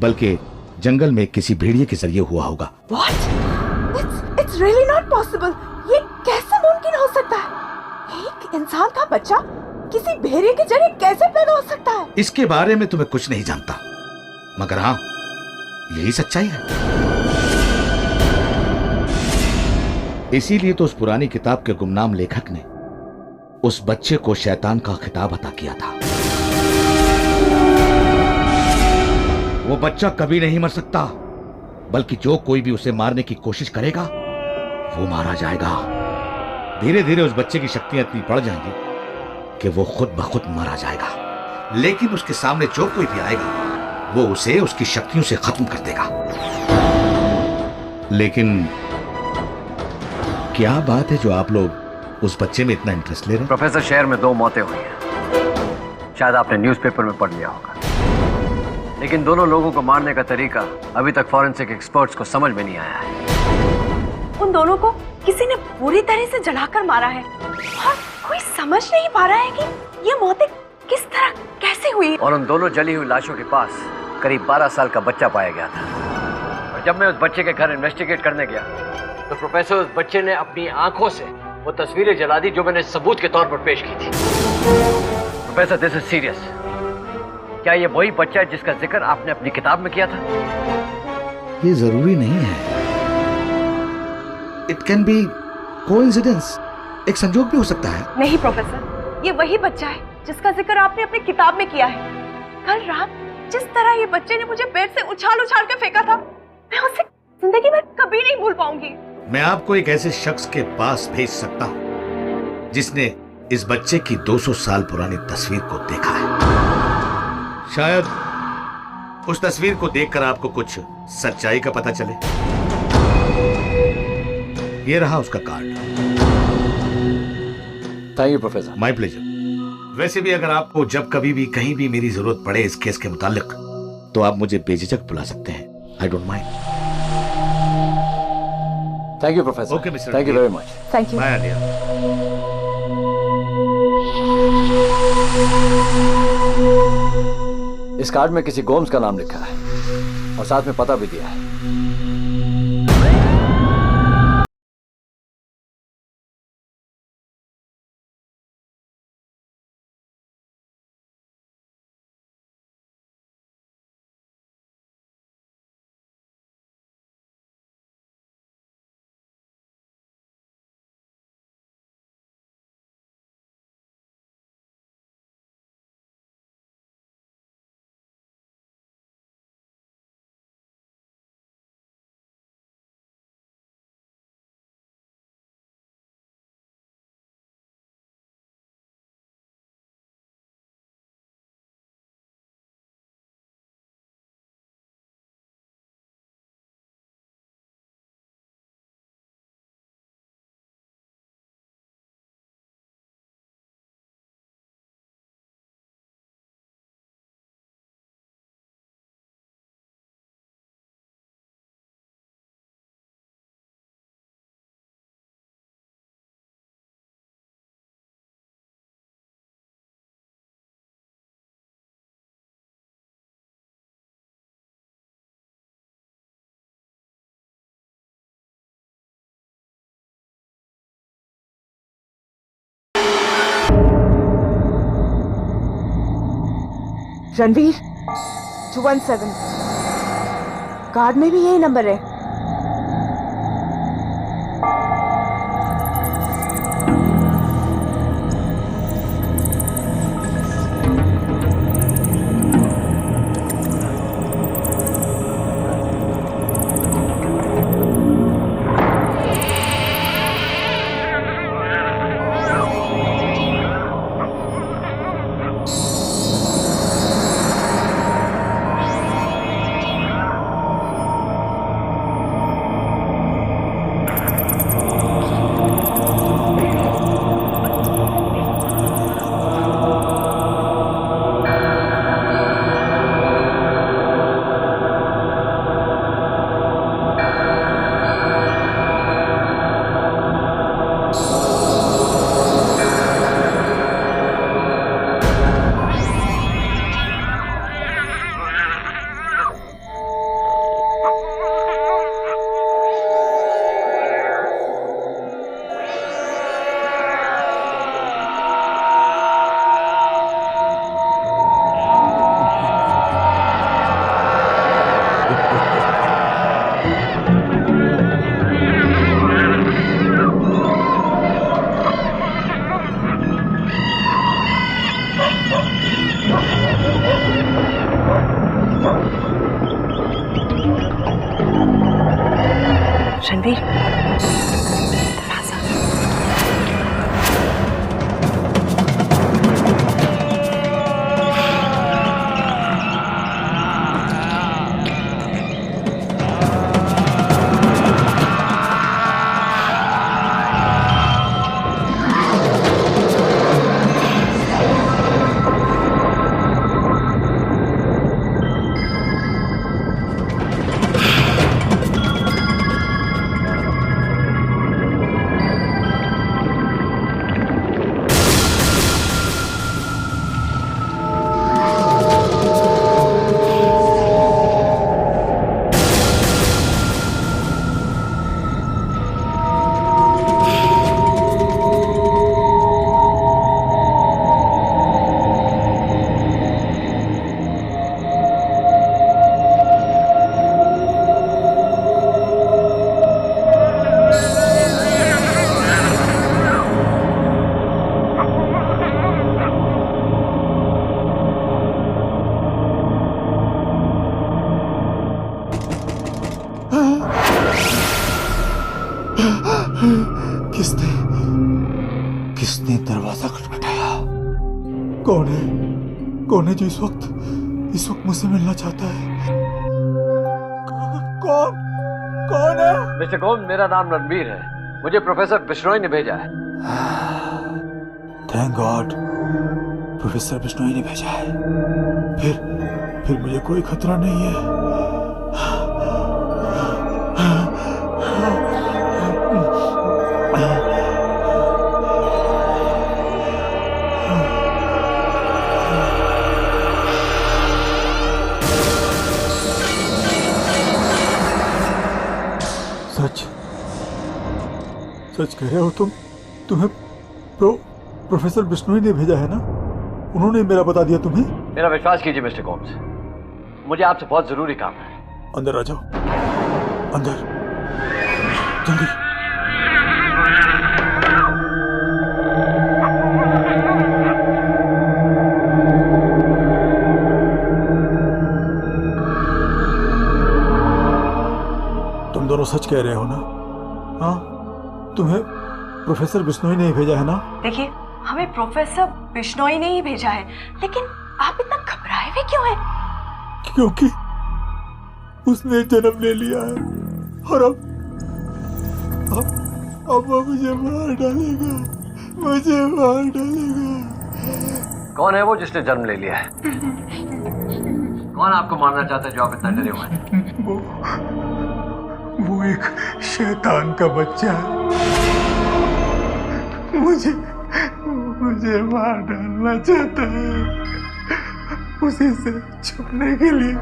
S4: बल्कि जंगल में किसी भेड़िए के जरिए हुआ होगा।
S7: What? It's really not possible. ये कैसे मुमकिन हो सकता है? एक इंसान का बच्चा किसी भेड़िए के जरिए कैसे पैदा हो सकता है?
S4: इसके बारे में तो मैं कुछ नहीं जानता, मगर हाँ, यही सच्चाई है। इसीलिए तो उस पुरानी किताब के गुमनाम लेखक ने उस बच्चे को शैतान का खिताब अता किया था। वो बच्चा कभी नहीं मर सकता, बल्कि जो कोई भी उसे मारने की कोशिश करेगा वो मारा जाएगा। धीरे धीरे उस बच्चे की शक्तियां इतनी बढ़ जाएंगी कि वो खुद ब खुद मारा जाएगा, लेकिन उसके सामने जो कोई भी आएगा वो उसे उसकी शक्तियों से खत्म कर देगा। लेकिन क्या बात है जो आप लोग उस बच्चे में इतना इंटरेस्ट ले रहे हैं?
S6: प्रोफेसर, शहर में 2 मौतें हुई हैं। शायद आपने न्यूज़पेपर में पढ़ लिया होगा, लेकिन दोनों लोगों को मारने का तरीका अभी तक फॉरेंसिक एक्सपर्ट्स को समझ में नहीं आया है।
S7: उन दोनों को किसी ने पूरी तरह से जलाकर मारा है, और कोई समझ नहीं पा रहा है कि ये मौतें किस तरह कैसे हुई।
S6: और उन दोनों जली हुई लाशों के पास करीब 12 साल का बच्चा पाया गया था। और जब मैं उस बच्चे के घर इन्वेस्टिगेट करने गया तो प्रोफेसर, उस बच्चे ने अपनी आंखों से वो तस्वीरें जला दी जो मैंने सबूत के तौर पर पेश की थी। Professor, this is serious. क्या ये वही बच्चा है जिसका जिक्र आपने अपनी किताब में किया था?
S4: ये जरूरी नहीं है, इट कैन बी कोइंसिडेंस, एक संजोग भी हो सकता है।
S7: नहीं प्रोफेसर, ये वही बच्चा है जिसका जिक्र आपने अपनी किताब में किया है। कल रात जिस तरह ये बच्चे ने मुझे बेड से उछाल उछाल के फेंका था, मैं उसे जिंदगी में कभी नहीं भूल पाऊंगी।
S4: मैं आपको एक ऐसे शख्स के पास भेज सकता हूं जिसने इस बच्चे की 200 साल पुरानी तस्वीर को देखा है। शायद उस तस्वीर को देखकर आपको कुछ सच्चाई का पता चले। ये रहा उसका card.
S6: Thank you professor.
S4: My pleasure. वैसे भी अगर आपको जब कभी भी कहीं भी मेरी जरूरत पड़े इस केस के मुतालिक, तो आप मुझे बेझिझक बुला सकते हैं। I don't mind.
S6: Thank you professor.
S4: Okay mister,
S6: thank you very much.
S9: Thank you.
S4: Bye Alia.
S6: इस कार्ड में किसी गोम्स का नाम लिखा है और साथ में पता भी दिया है।
S11: रणवीर 217 कार्ड में भी यही नंबर है। रणवीर
S1: किसने दरवाजा खटखटाया? कौन है जो इस वक्त मुझसे मिलना चाहता है? कौन है?
S6: मिस्टर गोम्स, मेरा नाम रणबीर है। मुझे प्रोफेसर बिश्नोई ने भेजा है।
S1: थैंक गॉड प्रोफेसर बिश्नोई ने भेजा है। फिर मुझे कोई खतरा नहीं है। सच कह रहे हो तुम? तुम्हें प्रोफेसर बिश्नोई ने भेजा है ना? उन्होंने मेरा बता दिया तुम्हें?
S6: मेरा विश्वास कीजिए मिस्टर कॉम्स, मुझे आपसे बहुत जरूरी काम है।
S1: अंदर आ जाओ, अंदर जल्दी। तुम दोनों सच कह रहे हो ना? हाँ, तुम्हें प्रोफेसर बिश्नोई ने ही भेजा है ना?
S7: देखिए, हमें प्रोफेसर बिश्नोई ने ही भेजा है, लेकिन आप इतना घबराए हुए क्यों हैं?
S1: क्योंकि उसने जन्म ले लिया है और अब वो मुझे मार डालेगा, मुझे मार डालेगा।
S6: कौन है वो जिसने जन्म ले लिया है? कौन आपको मारना चाहता है जो आप इतना डरे हुए हैं?
S1: वो एक शैतान का बच्चा है। मुझे मार डालना चाहता है। उसी से छुपने के लिए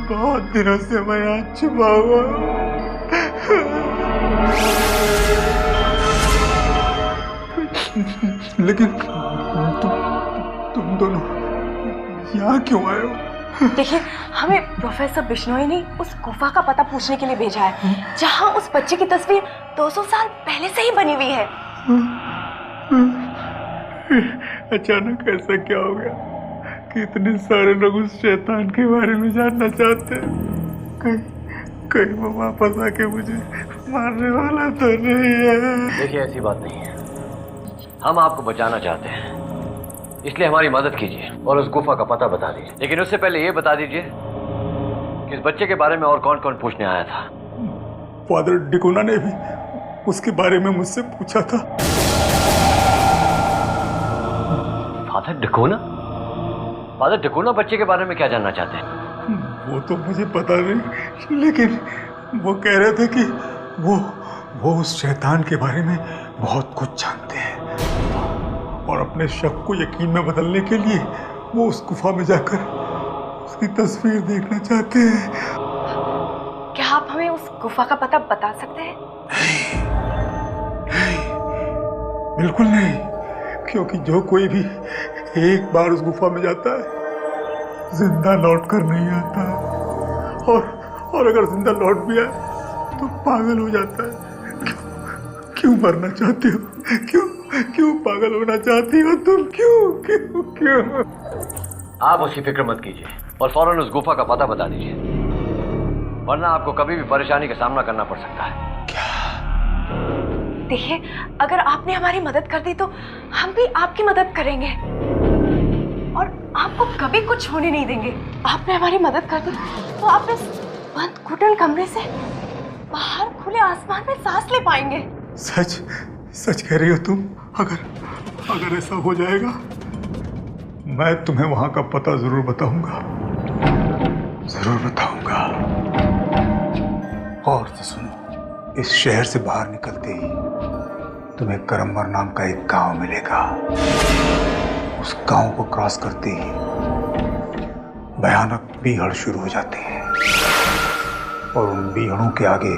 S1: बहुत दिनों से मैं यहाँ छुपा हुआ। लेकिन तुम दोनों यहाँ क्यों आए हो?
S7: देखिए, हमें प्रोफेसर बिश्नोई ने उस गुफा का पता पूछने के लिए भेजा है, जहाँ उस बच्चे की तस्वीर 200 साल पहले से ही बनी हुई है।
S1: अचानक ऐसा क्या हो गया कि इतने सारे लोग उस शैतान के बारे में जानना चाहते हैं? कहीं वो वापस आके मुझे मारने वाला तो नहीं है?
S6: देखिए, ऐसी बात नहीं है। हम आपको बचाना चाहते हैं, इसलिए हमारी मदद कीजिए और उस गुफा का पता बता दीजिए। लेकिन उससे पहले ये बता दीजिए कि इस बच्चे के बारे में और कौन कौन पूछने आया था?
S1: फादर डिकोना ने भी उसके बारे में मुझसे पूछा था।
S6: फादर डिकोना? फादर डिकोना बच्चे के बारे में क्या जानना चाहते हैं?
S1: वो तो मुझे पता नहीं, लेकिन वो कह रहे थे कि वो उस शैतान के बारे में बहुत कुछ जानते हैं और अपने शक को यकीन में बदलने के लिए वो उस गुफा में जाकर उसकी तस्वीर देखना चाहते हैं।
S7: क्या आप हमें उस गुफा का पता बता सकते हैं?
S1: बिल्कुल नहीं, क्योंकि जो कोई भी एक बार उस गुफा में जाता है जिंदा लौट कर नहीं आता, और अगर जिंदा लौट भी आए तो पागल हो जाता है। क्यों मरना चाहते हो? क्यों पागल होना चाहती हो तुम? क्यों?
S6: आप उसकी फिक्र मत कीजिए और फौरन उस गुफा का पता बता दीजिए, वरना आपको कभी भी परेशानी का सामना करना पड़ सकता है।
S7: देखिए, अगर आपने हमारी मदद कर दी तो हम भी आपकी मदद करेंगे और आपको कभी कुछ होने नहीं देंगे। आपने हमारी मदद कर दी तो आप इस बंद घुटन कमरे से बाहर खुले आसमान में सांस ले पाएंगे।
S1: सच कह रही हो तुम? अगर ऐसा हो जाएगा मैं तुम्हें वहां का पता जरूर बताऊंगा। और तो सुनो, इस शहर से बाहर निकलते ही तुम्हें करम्बर नाम का एक गांव मिलेगा। उस गांव को क्रॉस करते ही भयानक बीहड़ शुरू हो जाते हैं और उन बीहड़ों के आगे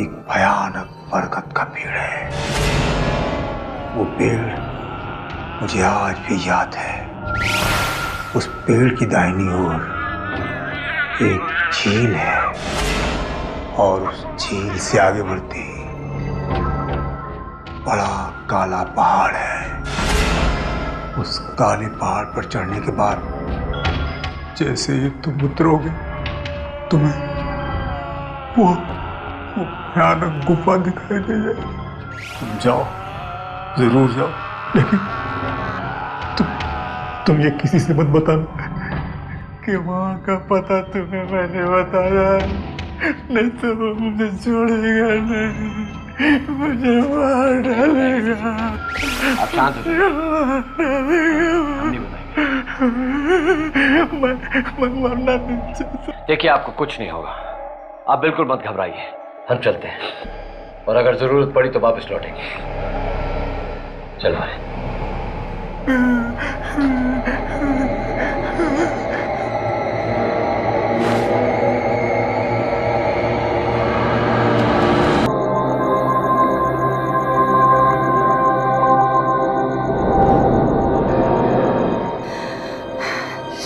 S1: एक भयानक बरगद का पेड़ है। वो पेड़ मुझे आज भी याद है। उस पेड़ की दाहिनी ओर एक झील है और उस झील से आगे बढ़ते ही बड़ा काला पहाड़ है। उस काले पहाड़ पर चढ़ने के बाद जैसे ही तुम उतरोगे तुम्हें वो भयानक गुफा दिखाई दे जाएगी। तुम जाओ, जरूर जाओ, लेकिन तुम ये किसी से मत बताना कि वहां का पता तुम्हें मैंने बताया, नहीं तो वो मुझे छोड़ेगा नहीं। मुझे मार डालेगा।
S6: आप शांत हो जाइए। हम नहीं बताएंगे।
S1: मैं मरना नहीं चाहता।
S6: देखिए आपको कुछ नहीं होगा, आप बिल्कुल मत घबराइए, हम चलते हैं और अगर जरूरत पड़ी तो वापस लौटेंगे। चलो आए।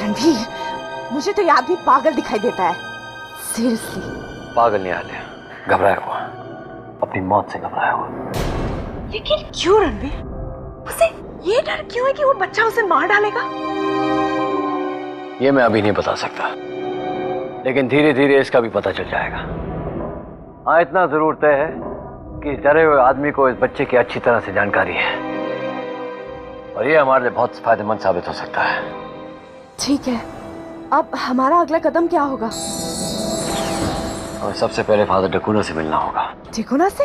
S11: रणवीर, मुझे तो ये आदमी पागल दिखाई देता है। सीरियसली
S6: पागल नहीं आलिया, घबराया हुआ, अपनी मौत से घबराया हुआ।
S11: लेकिन क्यों रणवीर? उसे ये डर क्यों है कि वो बच्चा उसे मार डालेगा?
S6: ये मैं अभी नहीं बता सकता, लेकिन धीरे धीरे इसका भी पता चल जाएगा। हाँ, इतना जरूर तय है कि इस डरे हुए आदमी को इस बच्चे की अच्छी तरह से जानकारी है और ये हमारे लिए बहुत फायदेमंद साबित हो सकता है।
S11: ठीक है, अब हमारा अगला कदम क्या होगा?
S6: और सबसे पहले फादर डिकोना से मिलना होगा।
S11: डिकोना से?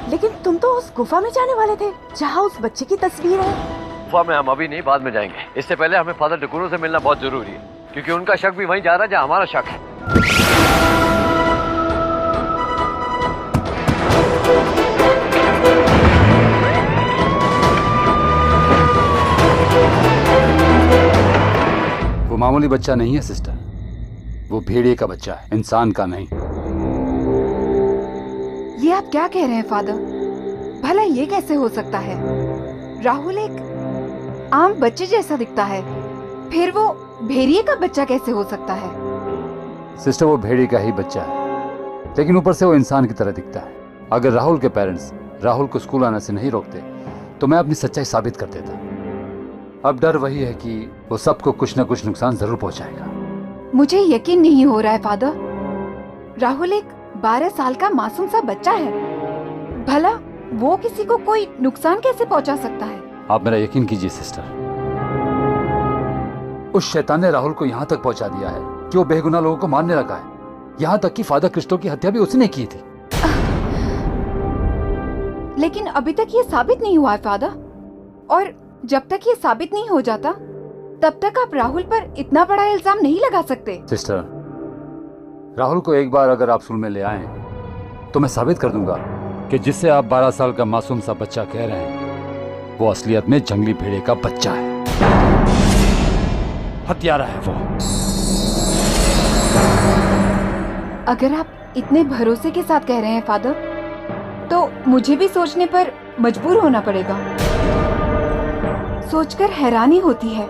S11: लेकिन तुम तो उस गुफा में जाने वाले थे जहाँ उस बच्चे की तस्वीर है।
S6: गुफा में हम अभी नहीं, बाद में जाएंगे। इससे पहले हमें फादर डिकोना से मिलना बहुत जरूरी है, क्योंकि उनका शक भी वहीं जा रहा है जहाँ हमारा शक है।
S5: वो मामूली बच्चा नहीं है सिस्टर, वो भेड़िए का बच्चा है, इंसान का नहीं।
S11: ये आप क्या कह रहे हैं फादर? भला ये कैसे हो सकता है? राहुल एक आम बच्चे जैसा दिखता है, फिर वो भेड़िए का बच्चा कैसे हो सकता है?
S5: सिस्टर, वो भेड़िए का ही बच्चा है, लेकिन ऊपर से वो इंसान की तरह दिखता है। अगर राहुल के पेरेंट्स राहुल को स्कूल आने से नहीं रोकते तो मैं अपनी सच्चाई साबित कर देता। अब डर वही है कि वो सबको कुछ न कुछ नुकसान जरूर पहुंचाएगा।
S11: मुझे यकीन नहीं हो रहा है फादर। राहुल एक 12 साल का मासूम सा बच्चा है, भला वो किसी को कोई नुकसान कैसे पहुंचा सकता है?
S5: आप मेरा यकीन कीजिए सिस्टर, उस शैतान ने राहुल को यहाँ तक पहुंचा दिया है कि वो बेगुनाह लोगों को मारने लगा है। यहाँ तक कि फादर क्रिस्टो की हत्या भी उसने की थी।
S11: लेकिन अभी तक ये साबित नहीं हुआ है फादर, और जब तक ये साबित नहीं हो जाता तब तक आप राहुल पर इतना बड़ा इल्जाम नहीं लगा सकते।
S5: सिस्टर, राहुल को एक बार अगर आप स्कूल में ले आए तो मैं साबित कर दूंगा कि जिससे आप 12 साल का मासूम सा बच्चा कह रहे हैं वो असलियत में जंगली भेड़िए का बच्चा है, हत्यारा है वो।
S11: अगर आप इतने भरोसे के साथ कह रहे हैं फादर, तो मुझे भी सोचने पर मजबूर होना पड़ेगा। सोचकर हैरानी होती है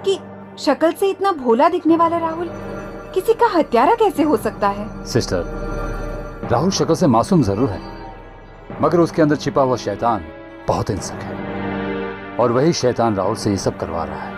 S11: कि शक्ल से इतना भोला दिखने वाला राहुल किसी का हत्यारा कैसे हो सकता है।
S5: सिस्टर, राहुल शक्ल से मासूम जरूर है, मगर उसके अंदर छिपा हुआ शैतान बहुत हिंसक है, और वही शैतान राहुल से ये सब करवा रहा है।